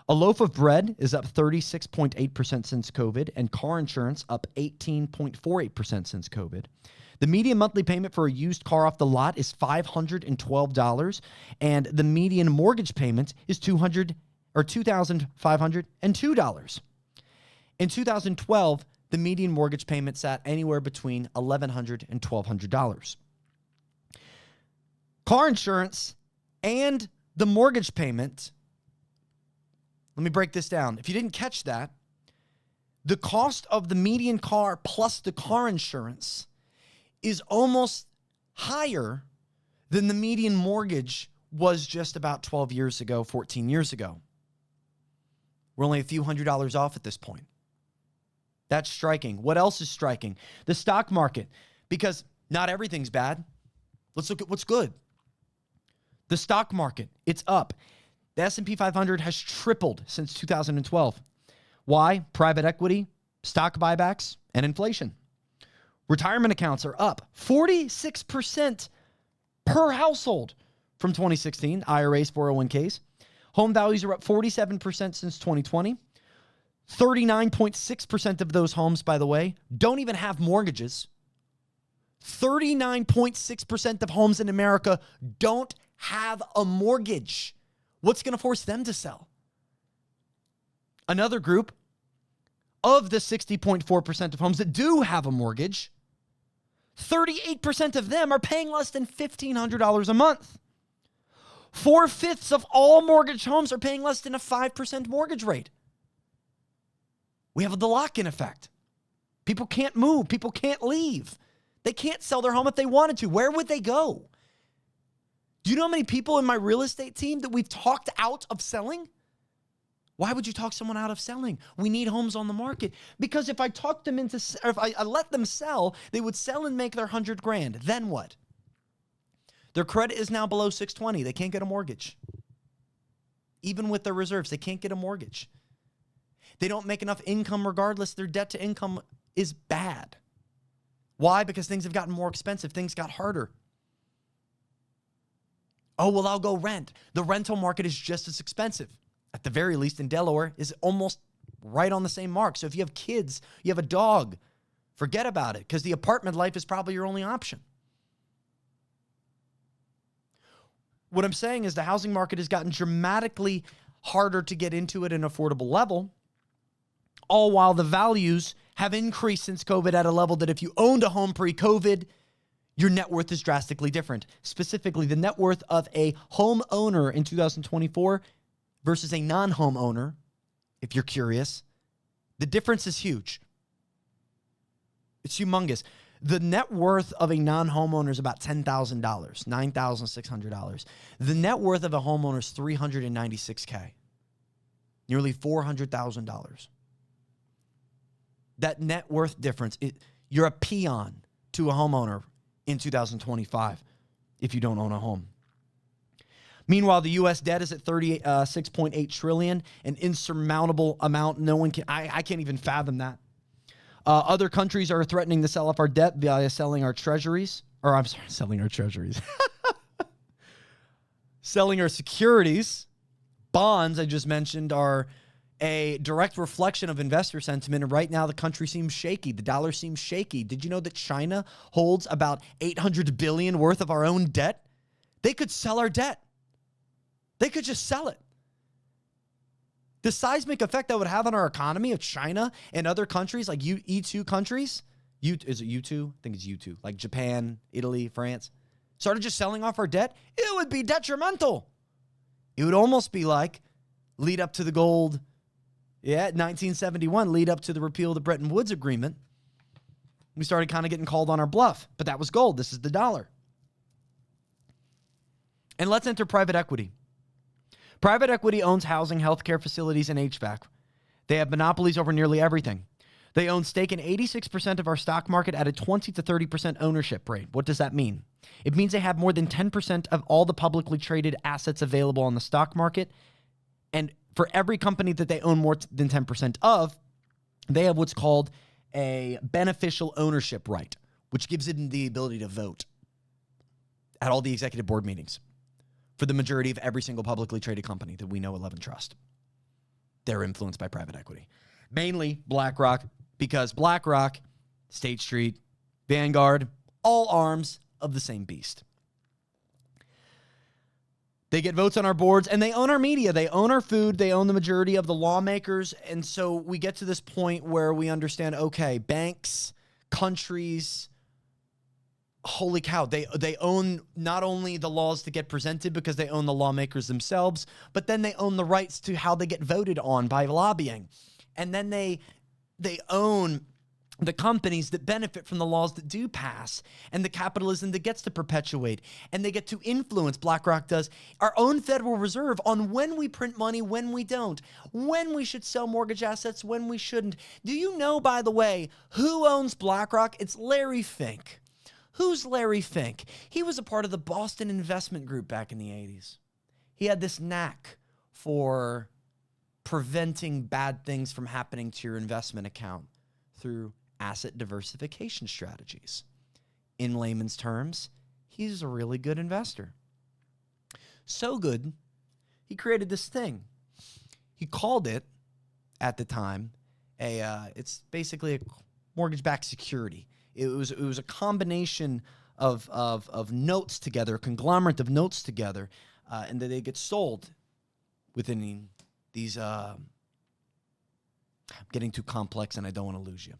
A loaf of bread is up 36.8% since COVID, and car insurance up 18.48% since COVID. The median monthly payment for a used car off the lot is $512, and the median mortgage payment is $2,502. In 2012, the median mortgage payment sat anywhere between $1,100 and $1,200. Car insurance and the mortgage payment. Let me break this down. If you didn't catch that, the cost of the median car plus the car insurance is almost higher than the median mortgage was just about 12 years ago, 14 years ago. We're only a few $100s off at this point. That's striking. What else is striking? The stock market, because not everything's bad. Let's look at what's good. The stock market, it's up. The S&P 500 has tripled since 2012. Why? Private equity, stock buybacks, and inflation. Retirement accounts are up 46% per household from 2016, IRAs, 401ks. Home values are up 47% since 2020. 39.6% of those homes, by the way, don't even have mortgages. 39.6% of homes in America don't have a mortgage. What's going to force them to sell? Another group of the 60.4% of homes that do have a mortgage, 38% of them are paying less than $1,500 a month. 4/5 of all mortgage homes are paying less than a 5% mortgage rate. We have the lock-in effect. People can't move. People can't leave. They can't sell their home if they wanted to. Where would they go? Do you know how many people in my real estate team that we've talked out of selling? Why would you talk someone out of selling? We need homes on the market. Because if I talk them into, or if I let them sell, they would sell and make their 100 grand. Then what? Their credit is now below 620. They can't get a mortgage. Even with their reserves, they can't get a mortgage. They don't make enough income regardless. Their debt to income is bad. Why? Because things have gotten more expensive. Things got harder. Oh, well, I'll go rent. The rental market is just as expensive. At the very least, in Delaware, is almost right on the same mark. So if you have kids, you have a dog, forget about it, because the apartment life is probably your only option. What I'm saying is the housing market has gotten dramatically harder to get into at an affordable level, all while the values have increased since COVID at a level that if you owned a home pre-COVID, your net worth is drastically different. Specifically, the net worth of a homeowner in 2024 versus a non-homeowner, if you're curious, the difference is huge. It's humongous. The net worth of a non-homeowner is about $10,000, $9,600. The net worth of a homeowner is $396K, nearly $400,000. That net worth difference, you're a peon to a homeowner in 2025 if you don't own a home. Meanwhile, the U.S. debt is at $6.8 trillion, an insurmountable amount. No one can, I can't even fathom that. Other countries are threatening to sell off our debt via selling our treasuries. Selling our treasuries. Selling our securities. Bonds, I just mentioned, are a direct reflection of investor sentiment. And right now, the country seems shaky. The dollar seems shaky. Did you know that China holds about $800 billion worth of our own debt? They could sell our debt. They could just sell it. The seismic effect that would have on our economy of China and other countries like E2 countries, is it U2? I think it's U2, like Japan, Italy, France, started just selling off our debt, it would be detrimental. It would almost be like lead up to the gold, 1971, lead up to the repeal of the Bretton Woods Agreement. We started kind of getting called on our bluff, but that was gold. This is the dollar. And let's enter private equity. Private equity owns housing, healthcare facilities, and HVAC. They have monopolies over nearly everything. They own stake in 86% of our stock market at a 20 to 30% ownership rate. What does that mean? It means they have more than 10% of all the publicly traded assets available on the stock market. And for every company that they own more than 10% of, they have what's called a beneficial ownership right, which gives them the ability to vote at all the executive board meetings for the majority of every single publicly traded company that we know, love, and trust. They're influenced by private equity. Mainly BlackRock, because BlackRock, State Street, Vanguard, all arms of the same beast. They get votes on our boards, and they own our media. They own our food. They own the majority of the lawmakers. And so we get to this point where we understand, okay, banks, countries, holy cow, they own not only the laws that get presented because they own the lawmakers themselves, but then they own the rights to how they get voted on by lobbying. And then they own the companies that benefit from the laws that do pass and the capitalism that gets to perpetuate. And they get to influence, BlackRock does, our own Federal Reserve on when we print money, when we don't, when we should sell mortgage assets, when we shouldn't. Do you know, by the way, who owns BlackRock? It's Larry Fink. Who's Larry Fink? He was a part of the Boston Investment Group back in the 80s. He had this knack for preventing bad things from happening to your investment account. through asset diversification strategies. In layman's terms, he's a really good investor. So good, he created this thing. He called it, at the time, it's basically a mortgage-backed security. It was a combination of notes together, a conglomerate of notes together, and that they get sold within these. I'm getting too complex, and I don't want to lose you.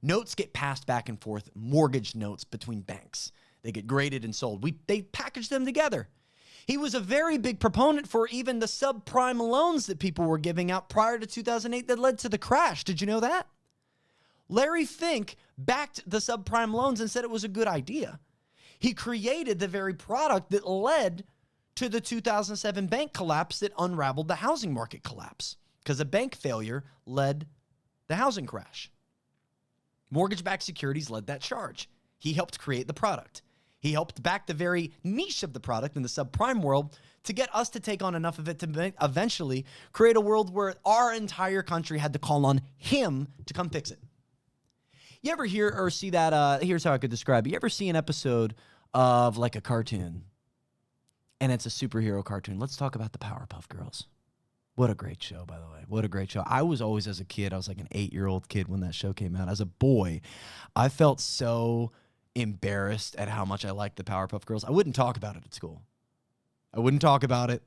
Notes get passed back and forth, mortgage notes between banks. They get graded and sold. They package them together. He was a very big proponent for even the subprime loans that people were giving out prior to 2008 that led to the crash. Did you know that? Larry Fink backed the subprime loans and said it was a good idea. He created the very product that led to the 2007 bank collapse that unraveled the housing market collapse, because a bank failure led the housing crash. Mortgage-backed securities led that charge. He helped create the product. He helped back the very niche of the product in the subprime world to get us to take on enough of it to eventually create a world where our entire country had to call on him to come fix it. You ever hear or see that? Here's how I could describe it. You ever see an episode of like a cartoon, and it's a superhero cartoon? Let's talk about the Powerpuff Girls. What a great show, by the way. What a great show. I was always, as a kid, I was like an 8-year-old kid when that show came out. As a boy, I felt so embarrassed at how much I liked the Powerpuff Girls. I wouldn't talk about it at school. I wouldn't talk about it.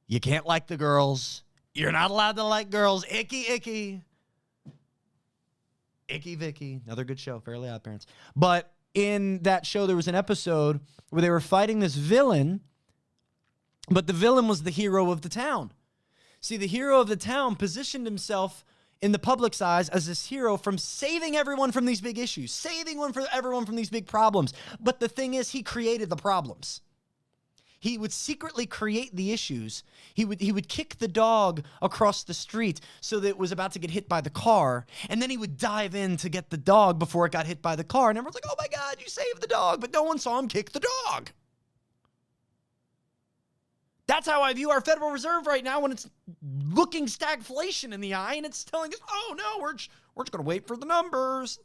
You can't like the girls. You're not allowed to like girls. Icky, icky. Icky Vicky. Another good show, Fairly Odd Parents. But in that show, there was an episode where they were fighting this villain, but the villain was the hero of the town. See, the hero of the town positioned himself in the public's eyes as this hero from saving everyone from these big issues, saving everyone from these big problems. But the thing is, he created the problems. He would secretly create the issues. He would kick the dog across the street so that it was about to get hit by the car, and then he would dive in to get the dog before it got hit by the car. And everyone's like, oh my God, you saved the dog, but no one saw him kick the dog. That's how I view our Federal Reserve right now when it's looking stagflation in the eye and it's telling us, oh no, we're just going to wait for the numbers.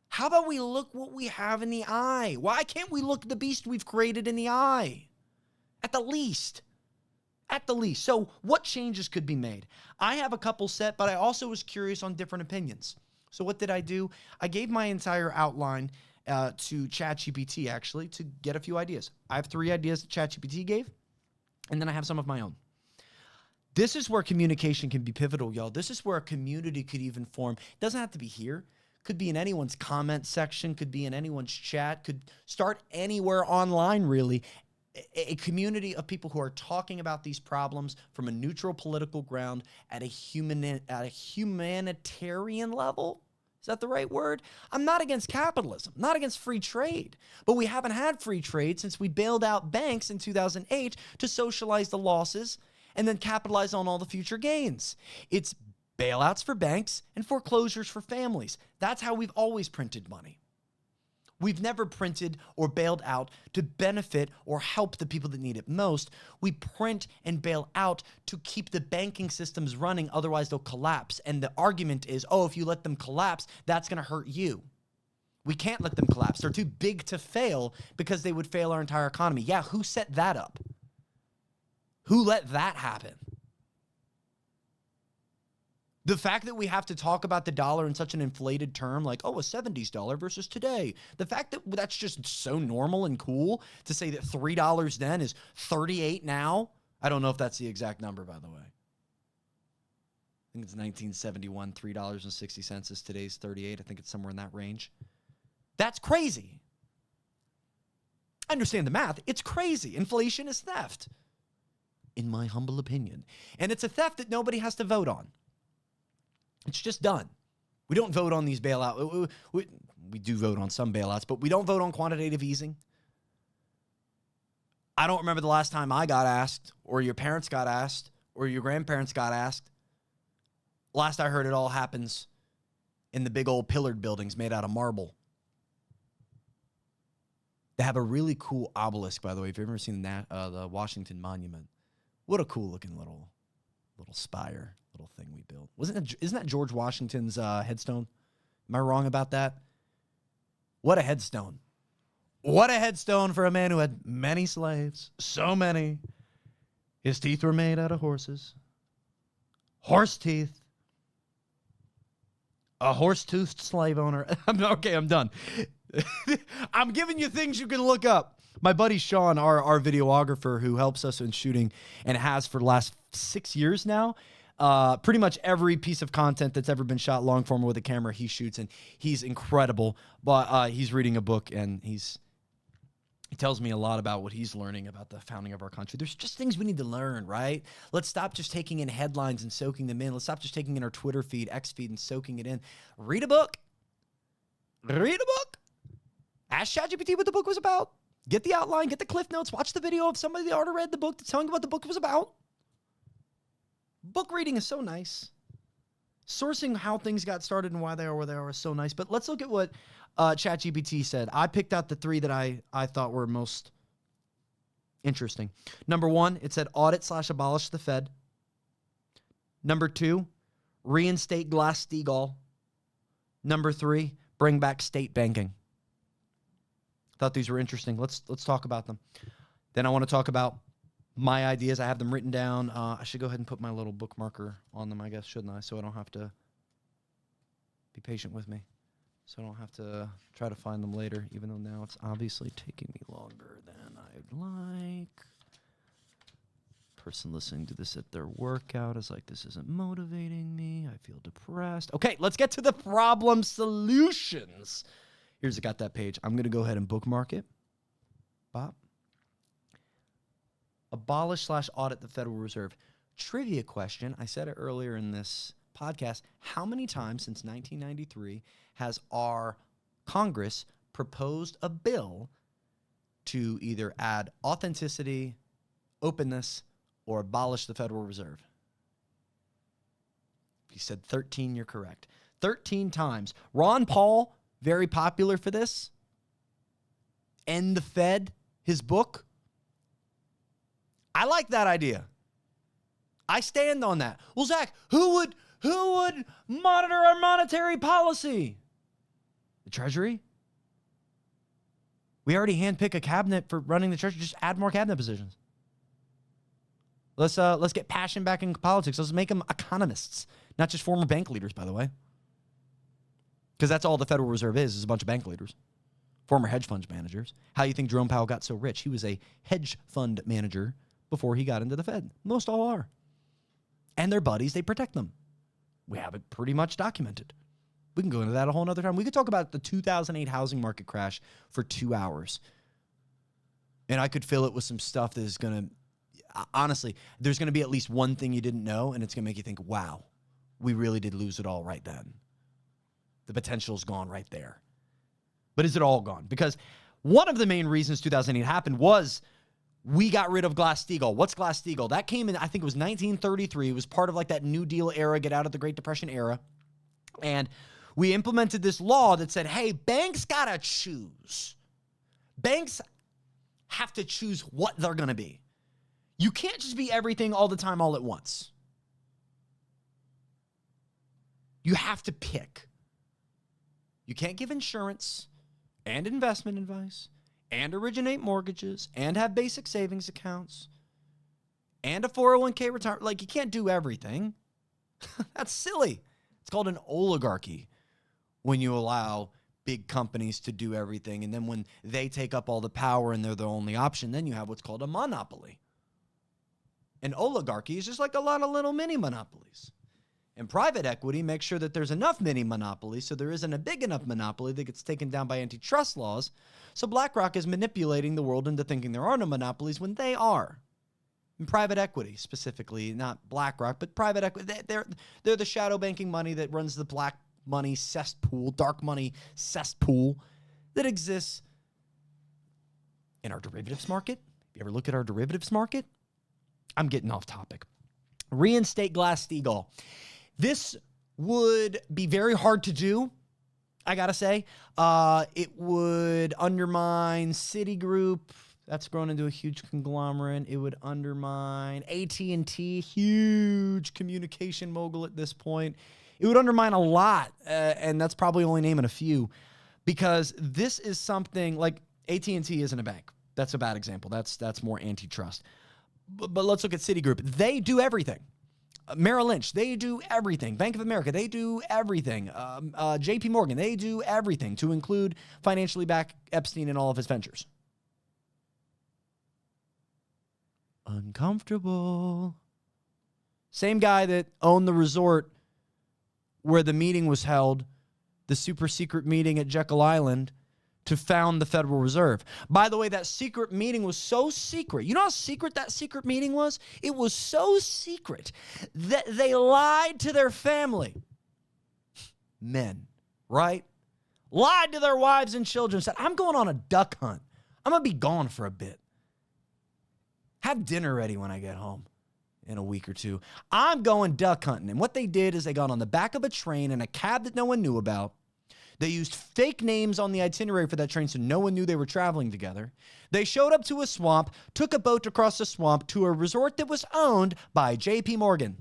How about we look what we have in the eye? Why can't we look the beast we've created in the eye? At the least. At the least. So what changes could be made? I have a couple set, but I also was curious on different opinions. So what did I do? I gave my entire outline to ChatGPT, actually, to get a few ideas. I have 3 ideas that ChatGPT gave, and then I have some of my own. This is where communication can be pivotal, y'all. This is where a community could even form. It doesn't have to be here. Could be in anyone's comment section, could be in anyone's chat, could start anywhere online, really. A community of people who are talking about these problems from a neutral political ground at a humanitarian level. Is that the right word? I'm not against capitalism, not against free trade, but we haven't had free trade since we bailed out banks in 2008 to socialize the losses and then capitalize on all the future gains. It's bailouts for banks and foreclosures for families. That's how we've always printed money. We've never printed or bailed out to benefit or help the people that need it most. We print and bail out to keep the banking systems running, otherwise they'll collapse. And the argument is, oh, if you let them collapse, that's going to hurt you. We can't let them collapse. They're too big to fail because they would fail our entire economy. Yeah, who set that up? Who let that happen? The fact that we have to talk about the dollar in such an inflated term, like, oh, a 70s dollar versus today. The fact that that's just so normal and cool to say that $3 then is 38 now. I don't know if that's the exact number, by the way. I think it's 1971, $3.60 is today's 38. I think it's somewhere in that range. That's crazy. I understand the math. It's crazy. Inflation is theft, in my humble opinion. And it's a theft that nobody has to vote on. It's just done. We don't vote on these bailouts. We do vote on some bailouts, but we don't vote on quantitative easing. I don't remember the last time I got asked, or your parents got asked, or your grandparents got asked. Last I heard, it all happens in the big old pillared buildings made out of marble. They have a really cool obelisk, by the way. If you've ever seen that, the Washington Monument, what a cool looking little spire, little thing we built. Isn't that George Washington's headstone? Am I wrong about that? What a headstone. What a headstone for a man who had many slaves. So many. His teeth were made out of horses. Horse teeth. A horse-toothed slave owner. Okay, I'm done. I'm giving you things you can look up. My buddy Sean, our videographer who helps us in shooting and has for the last 6 years now, pretty much every piece of content that's ever been shot long form with a camera, he shoots, and he's incredible. But he's reading a book, and he tells me a lot about what he's learning about the founding of our country. There's just things we need to learn, right? Let's stop just taking in headlines and soaking them in. Let's stop just taking in our Twitter feed, X feed, and soaking it in. Read a book. Read a book. Ask ChatGPT what the book was about. Get the outline, get the cliff notes, watch the video of somebody that already read the book to tell you what the book was about. Book reading is so nice. Sourcing how things got started and why they are where they are is so nice. But let's look at what ChatGPT said. I picked out the three that I thought were most interesting. Number one, it said audit/abolish the Fed. Number two, reinstate Glass-Steagall. Number three, bring back state banking. Thought these were interesting. Let's talk about them. Then I want to talk about my ideas. I have them written down. I should go ahead and put my little bookmarker on them, I guess, shouldn't I? So I don't have to be patient with me. So I don't have to try to find them later, even though now it's obviously taking me longer than I'd like. Person listening to this at their workout is like, this isn't motivating me. I feel depressed. Okay, let's get to the problem solutions. I got that page. I'm going to go ahead and bookmark it. Bop. Abolish/audit the Federal Reserve. Trivia question. I said it earlier in this podcast. How many times since 1993 has our Congress proposed a bill to either add authenticity, openness, or abolish the Federal Reserve? If you said 13, you're correct. 13 times. Ron Paul, very popular for this. End the Fed, his book. I like that idea. I stand on that. Well, Zach, who would monitor our monetary policy? The Treasury? We already handpick a cabinet for running the Treasury. Just add more cabinet positions. Let's get passion back in politics. Let's make them economists, not just former bank leaders, by the way. Because that's all the Federal Reserve is a bunch of bank leaders, former hedge fund managers. How do you think Jerome Powell got so rich? He was a hedge fund manager before he got into the Fed. Most all are. And their buddies, they protect them. We have it pretty much documented. We can go into that a whole nother time. We could talk about the 2008 housing market crash for 2 hours. And I could fill it with some stuff that is going to, honestly, there's going to be at least one thing you didn't know, and it's going to make you think, wow, we really did lose it all right then. The potential's gone right there. But is it all gone? Because one of the main reasons 2008 happened was we got rid of Glass-Steagall. What's Glass-Steagall? That came in, I think it was 1933. It was part of like that New Deal era, get out of the Great Depression era. And we implemented this law that said, hey, banks got to choose. Banks have to choose what they're going to be. You can't just be everything all the time, all at once. You have to pick. You can't give insurance and investment advice and originate mortgages and have basic savings accounts and a 401k retirement. Like, you can't do everything. That's silly. It's called an oligarchy when you allow big companies to do everything. And then when they take up all the power and they're the only option, then you have what's called a monopoly. An oligarchy is just like a lot of little mini monopolies. And private equity makes sure that there's enough mini monopolies so there isn't a big enough monopoly that gets taken down by antitrust laws. So BlackRock is manipulating the world into thinking there are no monopolies when they are. And private equity specifically, not BlackRock, but private equity, they're the shadow banking money that runs the black money cesspool, dark money cesspool that exists in our derivatives market. If you ever look at our derivatives market, I'm getting off topic. Reinstate Glass-Steagall. This would be very hard to do, I gotta say. It would undermine Citigroup, That's grown into a huge conglomerate. It would undermine AT&T, huge communication mogul at this point. It would undermine a lot, and that's probably only naming a few, because this is something like AT&T isn't a bank. That's a bad example. That's more antitrust. But let's look at Citigroup. They do everything. Merrill Lynch, they do everything. Bank of America, they do everything. JP Morgan, they do everything, to include financially back Epstein and all of his ventures. Uncomfortable. Same guy that owned the resort where the meeting was held, the super secret meeting at Jekyll Island, to found the Federal Reserve. By the way, that secret meeting was so secret. You know how secret that secret meeting was? It was so secret that they lied to their family. Men, right? Lied to their wives and children, said, I'm going on a duck hunt. I'm going to be gone for a bit. Have dinner ready when I get home in a week or two. I'm going duck hunting. And what they did is they got on the back of a train in a cab that no one knew about. They used fake names on the itinerary for that train so no one knew they were traveling together. They showed up to a swamp, took a boat across the swamp to a resort that was owned by JP Morgan.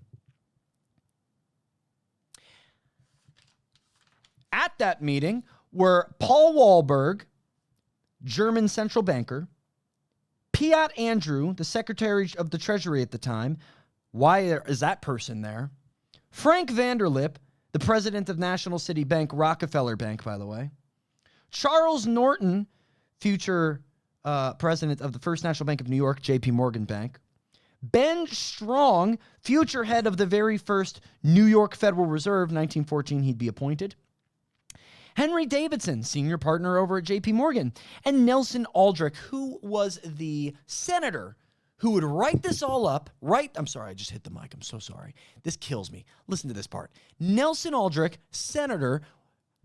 At that meeting were Paul Wahlberg, German central banker, Piat Andrew, the Secretary of the Treasury at the time. Why is that person there? Frank Vanderlip, the president of National City Bank, Rockefeller Bank, by the way. Charles Norton, future president of the First National Bank of New York, JP Morgan Bank. Ben Strong, future head of the very first New York Federal Reserve, 1914 he'd be appointed. Henry Davidson, senior partner over at JP Morgan. And Nelson Aldrich, who was the senator who would write this all up, I'm sorry, I just hit the mic. I'm so sorry. This kills me. Listen to this part. Nelson Aldrich, senator,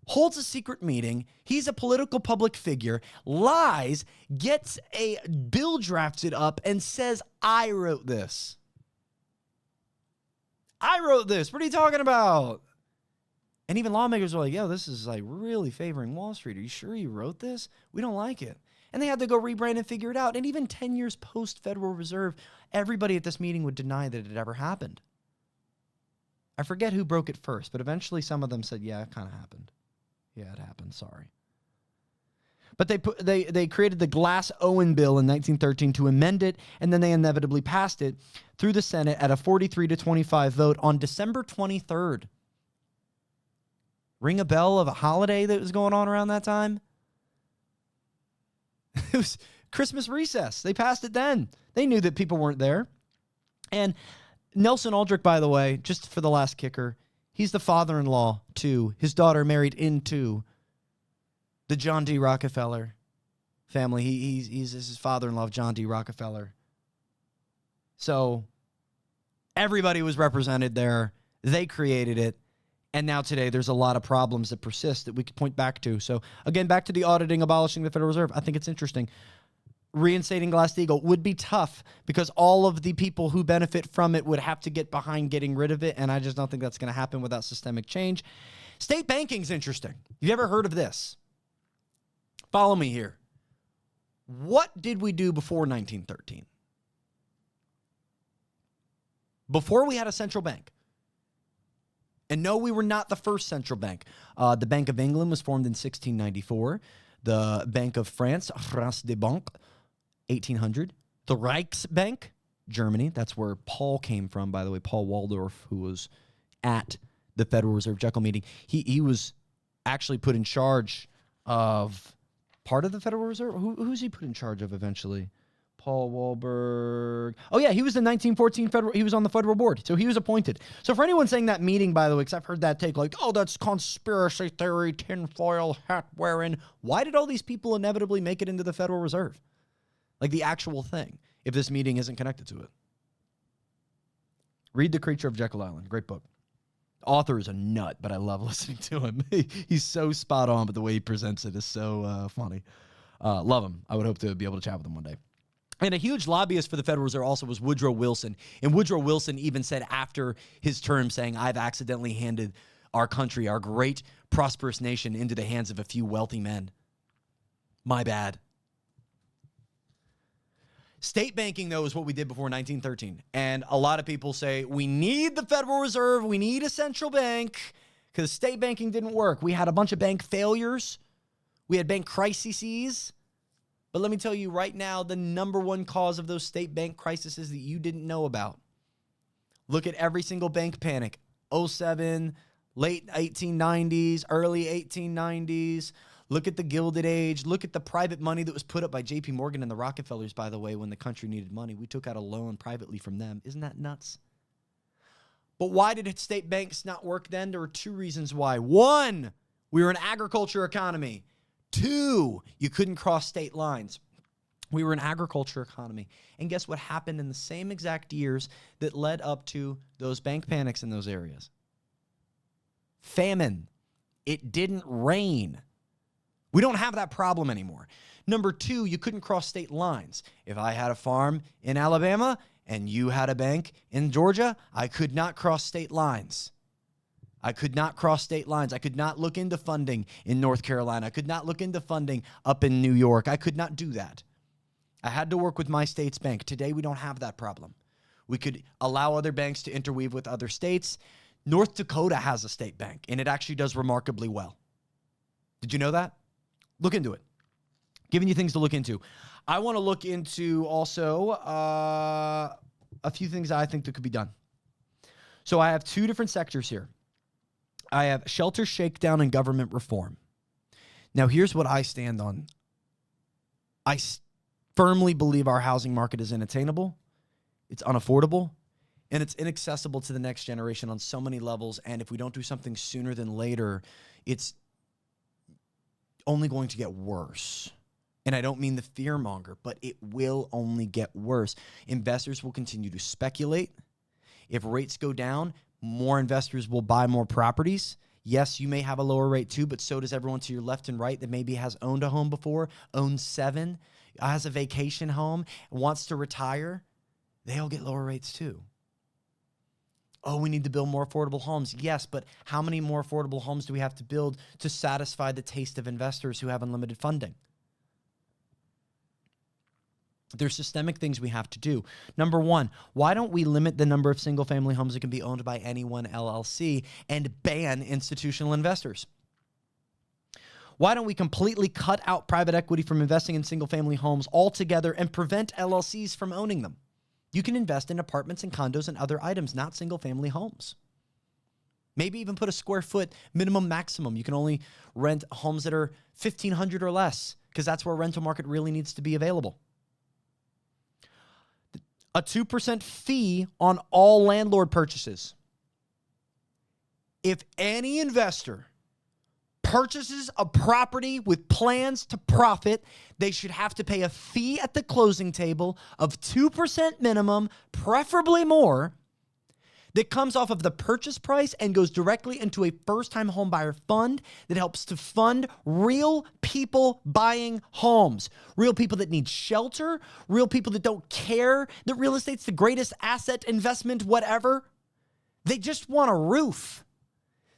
holds a secret meeting. He's a political public figure, lies, gets a bill drafted up, and says, I wrote this. I wrote this. What are you talking about? And even lawmakers were like, yo, this is like really favoring Wall Street. Are you sure you wrote this? We don't like it. And they had to go rebrand and figure it out. And even 10 years post-Federal Reserve, everybody at this meeting would deny that it ever happened. I forget who broke it first, but eventually some of them said, yeah, it kind of happened. Yeah, it happened. Sorry. But they created the Glass-Owen bill in 1913 to amend it, and then they inevitably passed it through the Senate at a 43-25 vote on December 23rd. Ring a bell of a holiday that was going on around that time? It was Christmas recess. They passed it then. They knew that people weren't there. And Nelson Aldrich, by the way, just for the last kicker, he's the father-in-law to his daughter married into the John D. Rockefeller family. He's his father-in-law of John D. Rockefeller. So everybody was represented there. They created it. And now today, there's a lot of problems that persist that we could point back to. So again, back to the auditing, abolishing the Federal Reserve. I think it's interesting. Reinstating Glass-Steagall would be tough because all of the people who benefit from it would have to get behind getting rid of it. And I just don't think that's going to happen without systemic change. State banking's interesting. You ever heard of this? Follow me here. What did we do before 1913? Before we had a central bank. And no, we were not the first central bank. The Bank of England was formed in 1694. The Bank of France, France des Banques, 1800. The Reichsbank, Germany. That's where Paul came from, by the way. Paul Waldorf, who was at the Federal Reserve Jekyll meeting. He was actually put in charge of part of the Federal Reserve. Who's he put in charge of eventually? Paul Wahlberg. Oh, yeah, he was the 1914 federal. He was on the federal board, so he was appointed. So for anyone saying that meeting, by the way, because I've heard that take like, oh, that's conspiracy theory, tinfoil hat wearing. Why did all these people inevitably make it into the Federal Reserve? Like the actual thing, if this meeting isn't connected to it. Read The Creature of Jekyll Island. Great book. Author is a nut, but I love listening to him. He's so spot on, but the way he presents it is so funny. Love him. I would hope to be able to chat with him one day. And a huge lobbyist for the Federal Reserve also was Woodrow Wilson. And Woodrow Wilson even said after his term saying, I've accidentally handed our country, our great prosperous nation, into the hands of a few wealthy men. My bad. State banking, though, is what we did before 1913. And a lot of people say, we need the Federal Reserve, we need a central bank, because state banking didn't work. We had a bunch of bank failures. We had bank crises. But let me tell you right now, the number one cause of those state bank crises that you didn't know about. Look at every single bank panic. 07, late 1890s, early 1890s. Look at the Gilded Age. Look at the private money that was put up by J.P. Morgan and the Rockefellers, by the way, when the country needed money. We took out a loan privately from them. Isn't that nuts? But why did state banks not work then? There were two reasons why. One, we were an agriculture economy. Two, you couldn't cross state lines. We were an agriculture economy. And guess what happened in the same exact years that led up to those bank panics in those areas? Famine. It didn't rain. We don't have that problem anymore. Number two, you couldn't cross state lines. If I had a farm in Alabama and you had a bank in Georgia, I could not cross state lines. I could not cross state lines. I could not look into funding in North Carolina. I could not look into funding up in New York. I could not do that. I had to work with my state's bank. Today, we don't have that problem. We could allow other banks to interweave with other states. North Dakota has a state bank, and it actually does remarkably well. Did you know that? Look into it. Giving you things to look into. I want to look into also a few things I think that could be done. So I have two different sectors here. I have shelter shakedown and government reform. Now, here's what I stand on. I firmly believe our housing market is unattainable, it's unaffordable, and it's inaccessible to the next generation on so many levels. And if we don't do something sooner than later, it's only going to get worse. And I don't mean the fearmonger, but it will only get worse. Investors will continue to speculate. If rates go down, more investors will buy more properties. Yes, you may have a lower rate too, but so does everyone to your left and right that maybe has owned a home before, owns 7, has a vacation home, wants to retire. They'll get lower rates too. Oh, we need to build more affordable homes. Yes, but how many more affordable homes do we have to build to satisfy the taste of investors who have unlimited funding? There's systemic things we have to do. Number one, why don't we limit the number of single-family homes that can be owned by any one LLC and ban institutional investors? Why don't we completely cut out private equity from investing in single-family homes altogether and prevent LLCs from owning them? You can invest in apartments and condos and other items, not single-family homes. Maybe even put a square foot minimum maximum. You can only rent homes that are 1,500 or less because that's where rental market really needs to be available. A 2% fee on all landlord purchases. If any investor purchases a property with plans to profit, they should have to pay a fee at the closing table of 2% minimum, preferably more, that comes off of the purchase price and goes directly into a first-time home buyer fund that helps to fund real people buying homes. Real people that need shelter, real people that don't care that real estate's the greatest asset, investment, whatever. They just want a roof.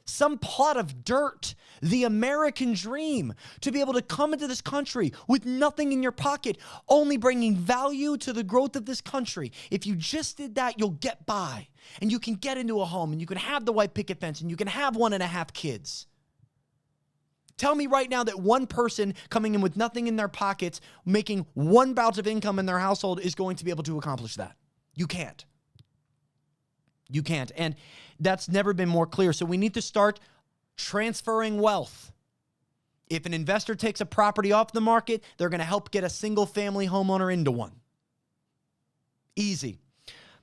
Some plot of dirt, the American dream, to be able to come into this country with nothing in your pocket, only bringing value to the growth of this country. If you just did that, you'll get by, and you can get into a home, and you can have the white picket fence, and you can have 1.5 kids. Tell me right now that one person coming in with nothing in their pockets, making one bout of income in their household is going to be able to accomplish that. You can't. You can't. And that's never been more clear. So we need to start transferring wealth. If an investor takes a property off the market, they're going to help get a single-family homeowner into one. Easy.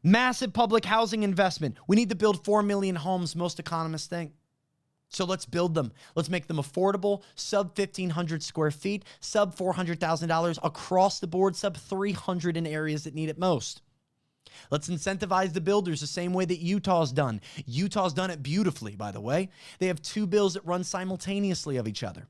Massive public housing investment. We need to build 4 million homes, most economists think. So let's build them. Let's make them affordable, sub 1,500 square feet, sub $400,000 across the board, sub 300 in areas that need it most. Let's incentivize the builders the same way that Utah's done. Utah's done it beautifully, by the way. They have 2 bills that run simultaneously of each other.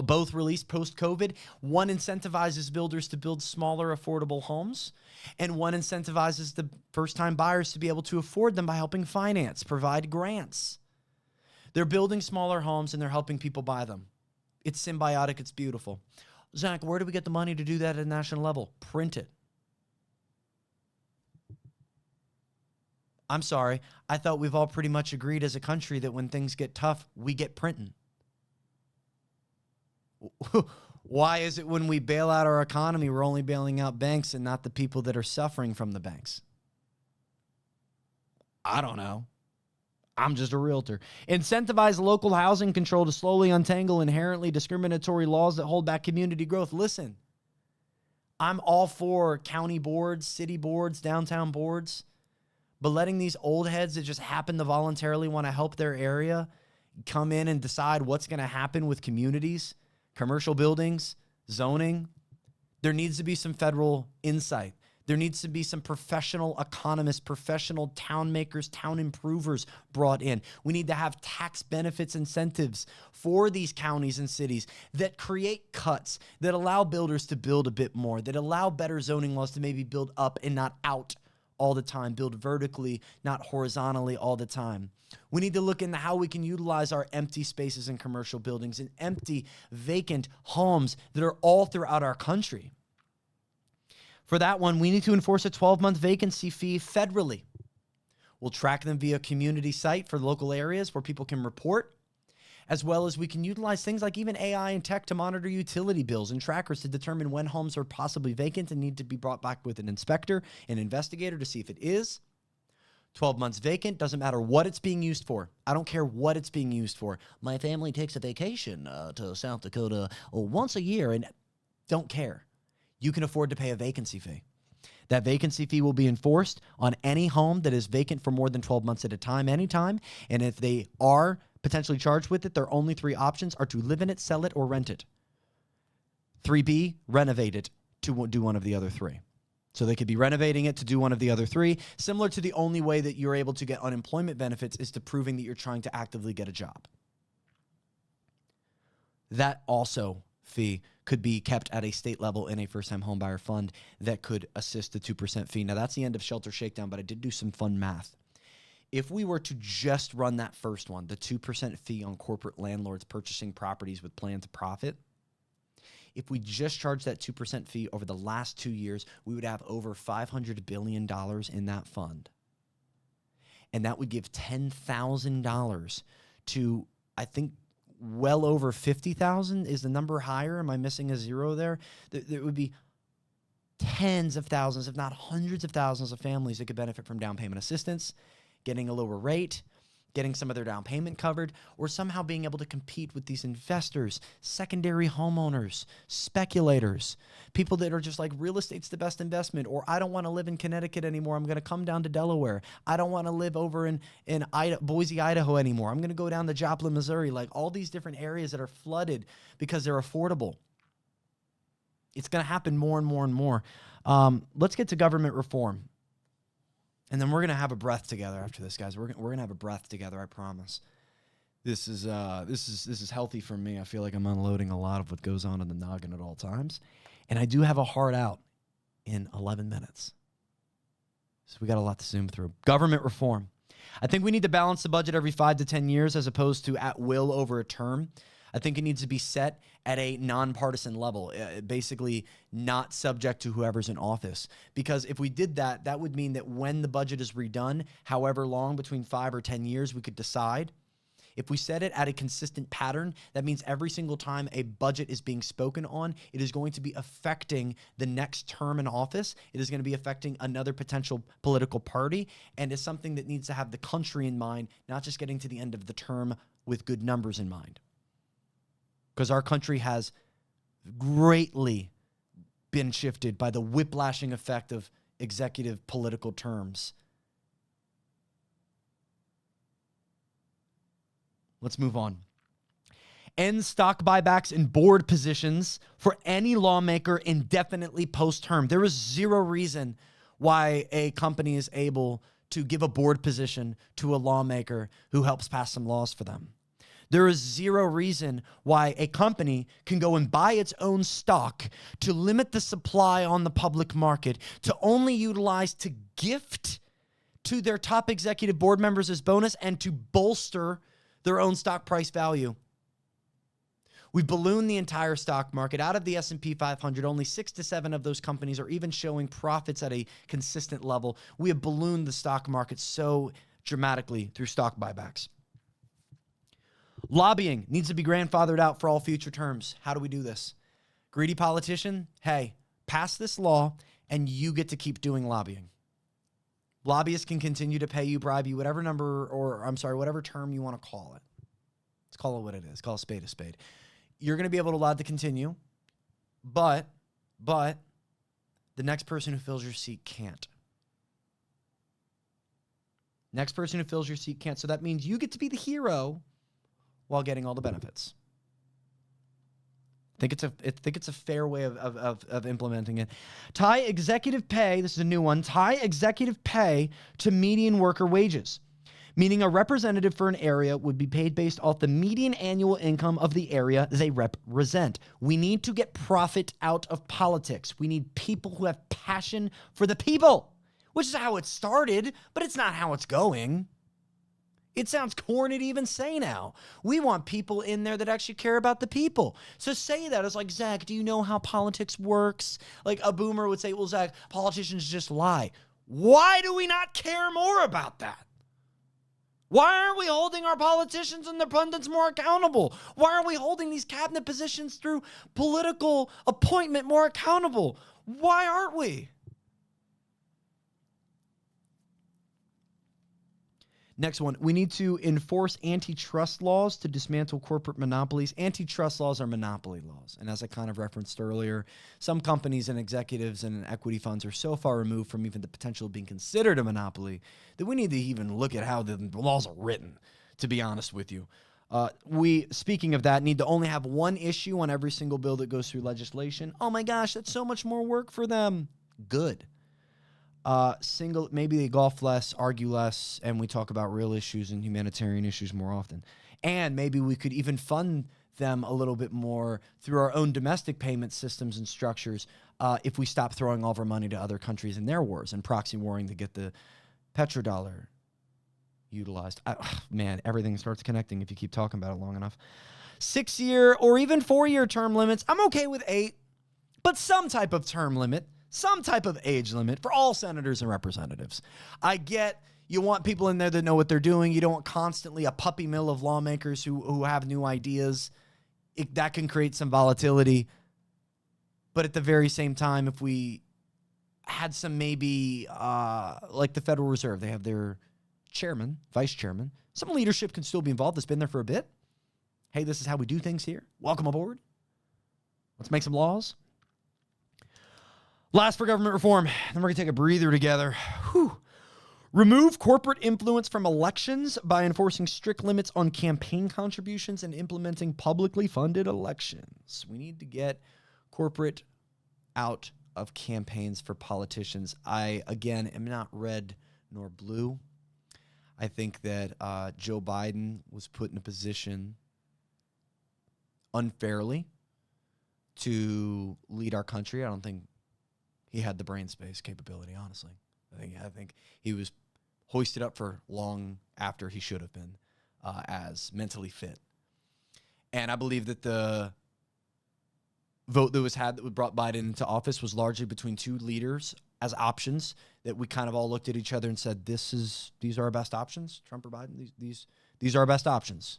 Both released post-COVID. One incentivizes builders to build smaller, affordable homes, and one incentivizes the first-time buyers to be able to afford them by helping finance, provide grants. They're building smaller homes, and they're helping people buy them. It's symbiotic. It's beautiful. Zach, where do we get the money to do that at a national level? Print it. I'm sorry. I thought we've all pretty much agreed as a country that when things get tough, we get printing. Why is it when we bail out our economy, we're only bailing out banks and not the people that are suffering from the banks? I don't know. I'm just a realtor. Incentivize local housing control to slowly untangle inherently discriminatory laws that hold back community growth. Listen, I'm all for county boards, city boards, downtown boards, but letting these old heads that just happen to voluntarily want to help their area come in and decide what's going to happen with communities, commercial buildings, zoning, there needs to be some federal insight. There needs to be some professional economists, professional town makers, town improvers brought in. We need to have tax benefits incentives for these counties and cities that create cuts, that allow builders to build a bit more, that allow better zoning laws to maybe build up and not out all the time, build vertically, not horizontally all the time. We need to look into how we can utilize our empty spaces in commercial buildings and empty, vacant homes that are all throughout our country. For that one, we need to enforce a 12-month vacancy fee federally. We'll track them via community site for local areas where people can report, as well as we can utilize things like even AI and tech to monitor utility bills and trackers to determine when homes are possibly vacant and need to be brought back with an inspector, an investigator to see if it is. 12 months vacant, doesn't matter what it's being used for. I don't care what it's being used for. My family takes a vacation to South Dakota once a year and don't care. You can afford to pay a vacancy fee. That vacancy fee will be enforced on any home that is vacant for more than 12 months at a time, anytime. And if they are potentially charged with it, their only three options are to live in it, sell it, or rent it. 3B, renovate it to do one of the other three. So they could be renovating it to do one of the other three, similar to the only way that you're able to get unemployment benefits is to proving that you're trying to actively get a job. That also fee could be kept at a state level in a first-time homebuyer fund that could assist the 2% fee. Now, that's the end of shelter shakedown, but I did do some fun math. If we were to just run that first one, the 2% fee on corporate landlords purchasing properties with plan to profit, if we just charge that 2% fee over the last 2 years, we would have over $500 billion in that fund. And that would give $10,000 to, I think, well over 50,000. Is the number higher? Am I missing a zero there? There would be tens of thousands, if not hundreds of thousands of families that could benefit from down payment assistance, getting a lower rate, getting some of their down payment covered, or somehow being able to compete with these investors, secondary homeowners, speculators, people that are just like, real estate's the best investment, or I don't want to live in Connecticut anymore. I'm going to come down to Delaware. I don't want to live over in Boise, Idaho anymore. I'm going to go down to Joplin, Missouri, like all these different areas that are flooded because they're affordable. It's going to happen more and more and more. Let's get to government reform. And then we're going to have a breath together after this, guys. We're going to have a breath together, I promise. This is healthy for me. I feel like I'm unloading a lot of what goes on in the noggin at all times. And I do have a hard out in 11 minutes. So we got a lot to zoom through. Government reform. I think we need to balance the budget every 5 to 10 years as opposed to at will over a term. I think it needs to be set at a nonpartisan level, basically not subject to whoever's in office. Because if we did that, that would mean that when the budget is redone, however long, between 5 or 10 years, we could decide. If we set it at a consistent pattern, that means every single time a budget is being spoken on, it is going to be affecting the next term in office. It is going to be affecting another potential political party, and it's something that needs to have the country in mind, not just getting to the end of the term with good numbers in mind. Because our country has greatly been shifted by the whiplashing effect of executive political terms. Let's move on. End stock buybacks and board positions for any lawmaker indefinitely post-term. There is zero reason why a company is able to give a board position to a lawmaker who helps pass some laws for them. There is zero reason why a company can go and buy its own stock to limit the supply on the public market, to only utilize to gift to their top executive board members as bonus and to bolster their own stock price value. We've ballooned the entire stock market. Out of the S&P 500, only 6 to 7 of those companies are even showing profits at a consistent level. We have ballooned the stock market so dramatically through stock buybacks. Lobbying needs to be grandfathered out for all future terms. How do we do this? Greedy politician, hey, pass this law and you get to keep doing lobbying. Lobbyists can continue to pay you, bribe you, whatever whatever term you want to call it. Let's call it what it is. Call a spade a spade. You're going to be allowed to continue, but the next person who fills your seat can't. Next person who fills your seat can't. So that means you get to be the hero while getting all the benefits. I think it's a fair way of implementing it. Tie executive pay, this is a new one, tie executive pay to median worker wages, meaning a representative for an area would be paid based off the median annual income of the area they represent. We need to get profit out of politics. We need people who have passion for the people, which is how it started, but it's not how it's going. It sounds corny to even say now. We want people in there that actually care about the people. So say that. It's like, Zach, do you know how politics works? Like a boomer would say, well, Zach, politicians just lie. Why do we not care more about that? Why aren't we holding our politicians and their pundits more accountable? Why aren't we holding these cabinet positions through political appointment more accountable? Why aren't we? Next one, we need to enforce antitrust laws to dismantle corporate monopolies. Antitrust laws are monopoly laws. And as I kind of referenced earlier, some companies and executives and equity funds are so far removed from even the potential of being considered a monopoly that we need to even look at how the laws are written, to be honest with you. We, speaking of that, need to only have one issue on every single bill that goes through legislation. Oh my gosh, that's so much more work for them. Good. Maybe they golf less, argue less, and we talk about real issues and humanitarian issues more often. And maybe we could even fund them a little bit more through our own domestic payment systems and structures if we stop throwing all of our money to other countries in their wars and proxy warring to get the petrodollar utilized. Man, everything starts connecting if you keep talking about it long enough. 6-year or even 4-year term limits. I'm okay with 8, but some type of term limit. Some type of age limit for all senators and representatives. I get you want people in there that know what they're doing. You don't want constantly a puppy mill of lawmakers who have new ideas. That can create some volatility. But at the very same time, if we had some maybe like the Federal Reserve, they have their chairman, vice chairman. Some leadership can still be involved that's been there for a bit. Hey, this is how we do things here. Welcome aboard. Let's make some laws. Last for government reform, then we're going to take a breather together. Whew. Remove corporate influence from elections by enforcing strict limits on campaign contributions and implementing publicly funded elections. We need to get corporate out of campaigns for politicians. I, again, am not red nor blue. I think that Joe Biden was put in a position unfairly to lead our country. I don't think he had the brain space capability, honestly. I think he was hoisted up for long after he should have been as mentally fit. And I believe that the vote that was had that brought Biden into office was largely between two leaders as options that we kind of all looked at each other and said, these are our best options, Trump or Biden. These are our best options.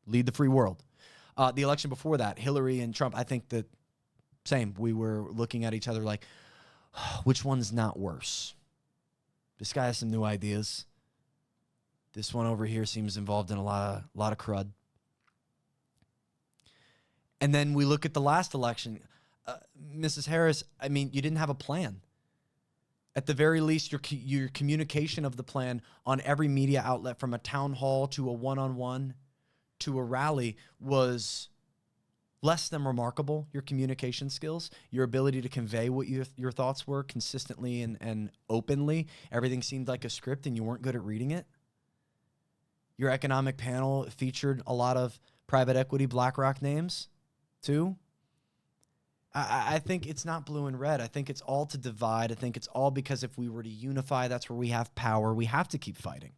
Lead the free world. The election before that, Hillary and Trump, I think that same. We were looking at each other like, which one's not worse? This guy has some new ideas. This one over here seems involved in a lot of crud. And then we look at the last election. Mrs. Harris, I mean, you didn't have a plan. At the very least, your communication of the plan on every media outlet, from a town hall to a one-on-one to a rally, was less than remarkable. Your communication skills, your ability to convey what your thoughts were consistently and openly. Everything seemed like a script and you weren't good at reading it. Your economic panel featured a lot of private equity BlackRock names too. I think it's not blue and red. I think it's all to divide. I think it's all because if we were to unify, that's where we have power. We have to keep fighting.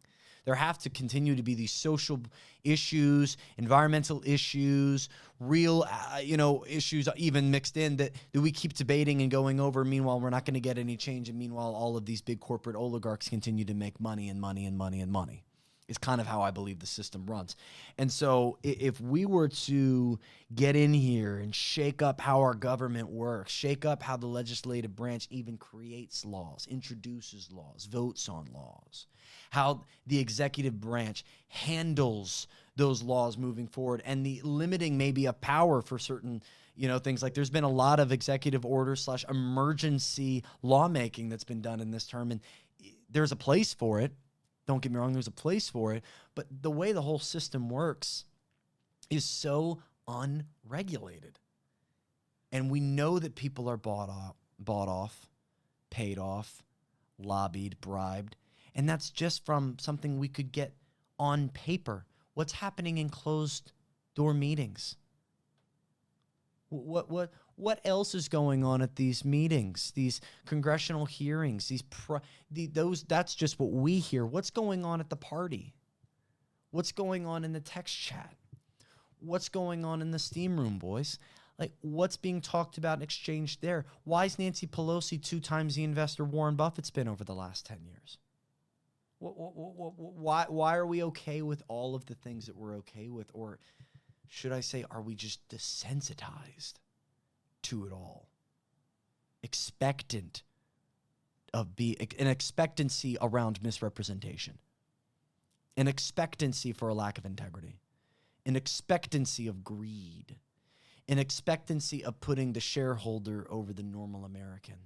There have to continue to be these social issues, environmental issues, real, issues even mixed in that we keep debating and going over. Meanwhile, we're not going to get any change. And meanwhile, all of these big corporate oligarchs continue to make money and money and money and money. It's kind of how I believe the system runs. And so if we were to get in here and shake up how our government works, shake up how the legislative branch even creates laws, introduces laws, votes on laws, how the executive branch handles those laws moving forward, and the limiting maybe of power for certain things. Like there's been a lot of executive orders / emergency lawmaking that's been done in this term, and there's a place for it. Don't get me wrong, there's a place for it. But the way the whole system works is so unregulated. And we know that people are bought off, paid off, lobbied, bribed. And that's just from something we could get on paper. What's happening in closed door meetings? What else is going on at these meetings, these congressional hearings, that's just what we hear. What's going on at the party? What's going on in the text chat? What's going on in the steam room, boys? Like, what's being talked about and exchanged there? Why is Nancy Pelosi 2 times the investor Warren Buffett's been over the last 10 years? Why are we okay with all of the things that we're okay with? Or should I say, are we just desensitized to it all? Expectant of an expectancy around misrepresentation, an expectancy for a lack of integrity, an expectancy of greed, an expectancy of putting the shareholder over the normal American.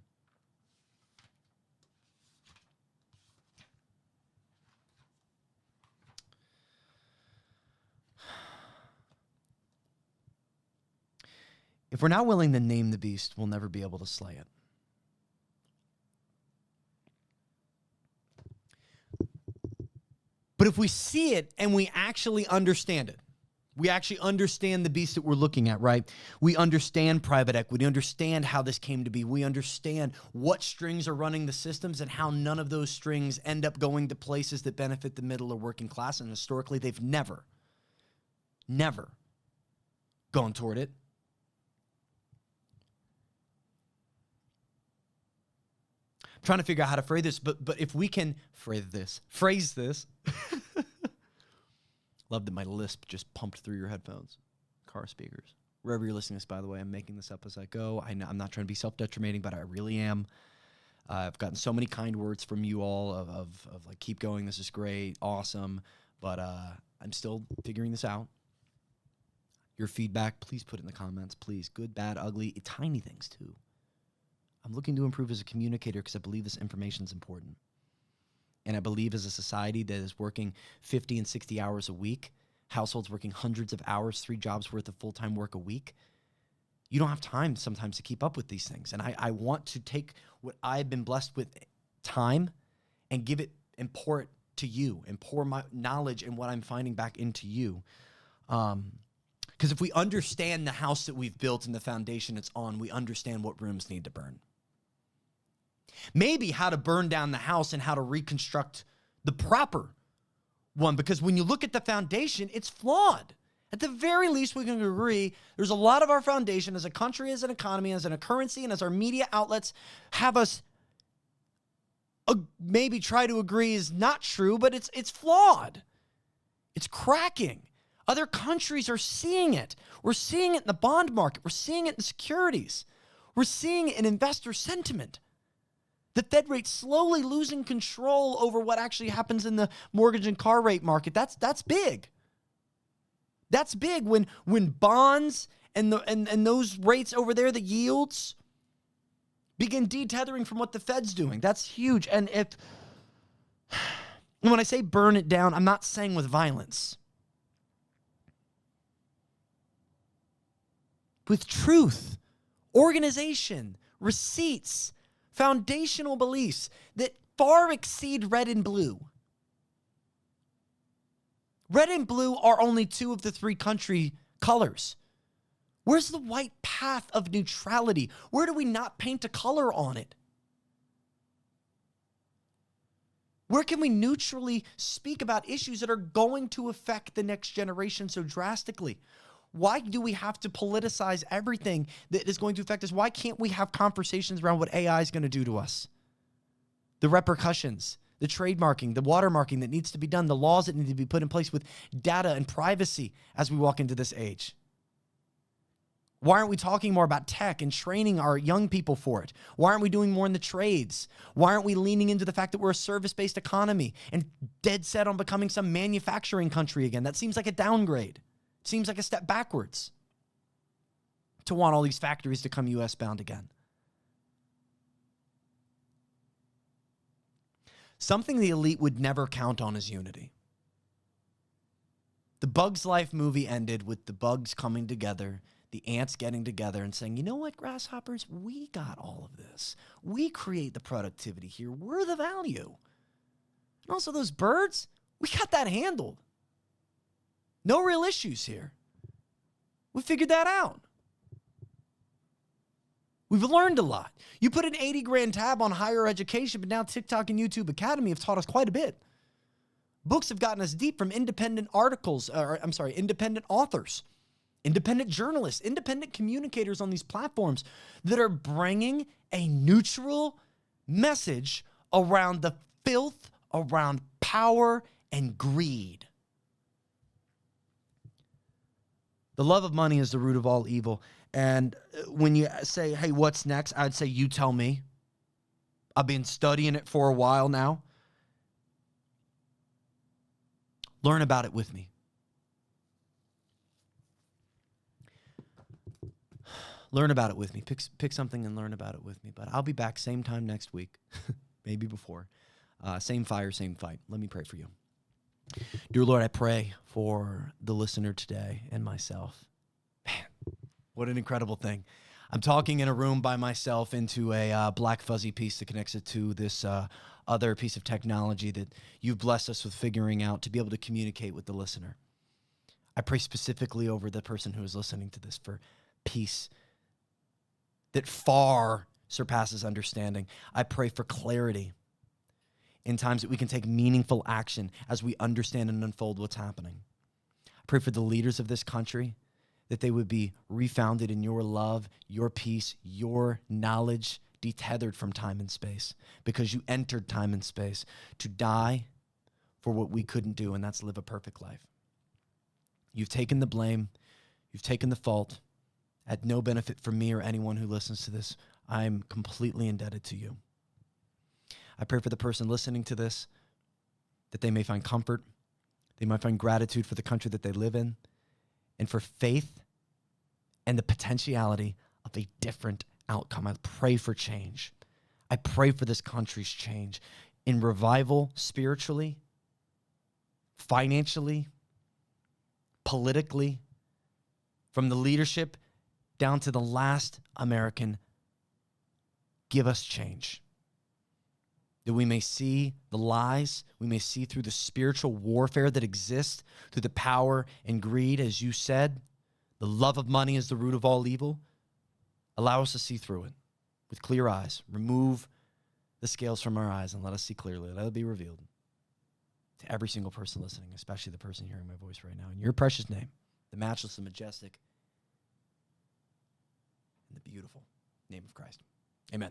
If we're not willing to name the beast, we'll never be able to slay it. But if we see it and we actually understand it, we actually understand the beast that we're looking at, right? We understand private equity, we understand how this came to be. We understand what strings are running the systems and how none of those strings end up going to places that benefit the middle or working class. And historically, they've never gone toward it. Trying to figure out how to phrase this, but if we can phrase this. Love that my lisp just pumped through your headphones, car speakers, wherever you're listening to this. By the way, I'm making this up as I go. I'm not trying to be self-detrimenting, but I really am. I've gotten so many kind words from you all of like, keep going, this is great, awesome, but I'm still figuring this out. Your feedback, please put it in the comments, please. Good, bad, ugly, tiny things too. I'm looking to improve as a communicator because I believe this information is important. And I believe as a society that is working 50 and 60 hours a week, households working hundreds of hours, 3 jobs worth of full-time work a week, you don't have time sometimes to keep up with these things. And I want to take what I've been blessed with, time, and give it and pour it to you and pour my knowledge and what I'm finding back into you. Because if we understand the house that we've built and the foundation it's on, we understand what rooms need to burn. Maybe how to burn down the house and how to reconstruct the proper one. Because when you look at the foundation, it's flawed. At the very least, we can agree there's a lot of our foundation as a country, as an economy, as a currency, and as our media outlets have us maybe try to agree is not true, but it's flawed. It's cracking. Other countries are seeing it. We're seeing it in the bond market. We're seeing it in securities. We're seeing it in investor sentiment. The Fed rate slowly losing control over what actually happens in the mortgage and car rate market. That's big. That's big when bonds and those rates over there, the yields, begin detethering from what the Fed's doing. That's huge. And when I say burn it down, I'm not saying with violence. With truth, organization, receipts, foundational beliefs that far exceed red and blue. Red and blue are only 2 of the 3 country colors. Where's the white path of neutrality? Where do we not paint a color on it? Where can we neutrally speak about issues that are going to affect the next generation so drastically? Why do we have to politicize everything that is going to affect us? Why can't we have conversations around what AI is going to do to us? The repercussions, the trademarking, the watermarking that needs to be done, the laws that need to be put in place with data and privacy as we walk into this age. Why aren't we talking more about tech and training our young people for it? Why aren't we doing more in the trades? Why aren't we leaning into the fact that we're a service-based economy and dead set on becoming some manufacturing country again? That seems like a downgrade. It seems like a step backwards to want all these factories to come U.S. bound again. Something the elite would never count on is unity. The Bugs Life movie ended with the bugs coming together, the ants getting together and saying, you know what, grasshoppers, we got all of this. We create the productivity here. We're the value. And also those birds, we got that handled. No real issues here. We figured that out. We've learned a lot. You put an 80 grand tab on higher education, but now TikTok and YouTube Academy have taught us quite a bit. Books have gotten us deep from independent independent authors, independent journalists, independent communicators on these platforms that are bringing a neutral message around the filth, around power and greed. The love of money is the root of all evil. And when you say, hey, what's next? I'd say, you tell me. I've been studying it for a while now. Learn about it with me. Learn about it with me. Pick something and learn about it with me. But I'll be back same time next week, maybe before. Same fire, same fight. Let me pray for you. Dear Lord, I pray for the listener today and myself. Man, what an incredible thing. I'm talking in a room by myself into a black fuzzy piece that connects it to this other piece of technology that you've blessed us with figuring out to be able to communicate with the listener. I pray specifically over the person who is listening to this for peace that far surpasses understanding. I pray for clarity in times that we can take meaningful action as we understand and unfold what's happening. I pray for the leaders of this country, that they would be refounded in your love, your peace, your knowledge, detethered from time and space, because you entered time and space to die for what we couldn't do, and that's live a perfect life. You've taken the blame. You've taken the fault. At no benefit for me or anyone who listens to this. I'm completely indebted to you. I pray for the person listening to this, that they may find comfort, they might find gratitude for the country that they live in, and for faith and the potentiality of a different outcome. I pray for change. I pray for this country's change in revival spiritually, financially, politically, from the leadership down to the last American. Give us change. That we may see the lies, we may see through the spiritual warfare that exists, through the power and greed, as you said, the love of money is the root of all evil. Allow us to see through it with clear eyes. Remove the scales from our eyes and let us see clearly. Let it be revealed to every single person listening, especially the person hearing my voice right now. In your precious name, the matchless, the majestic, and the beautiful name of Christ. Amen.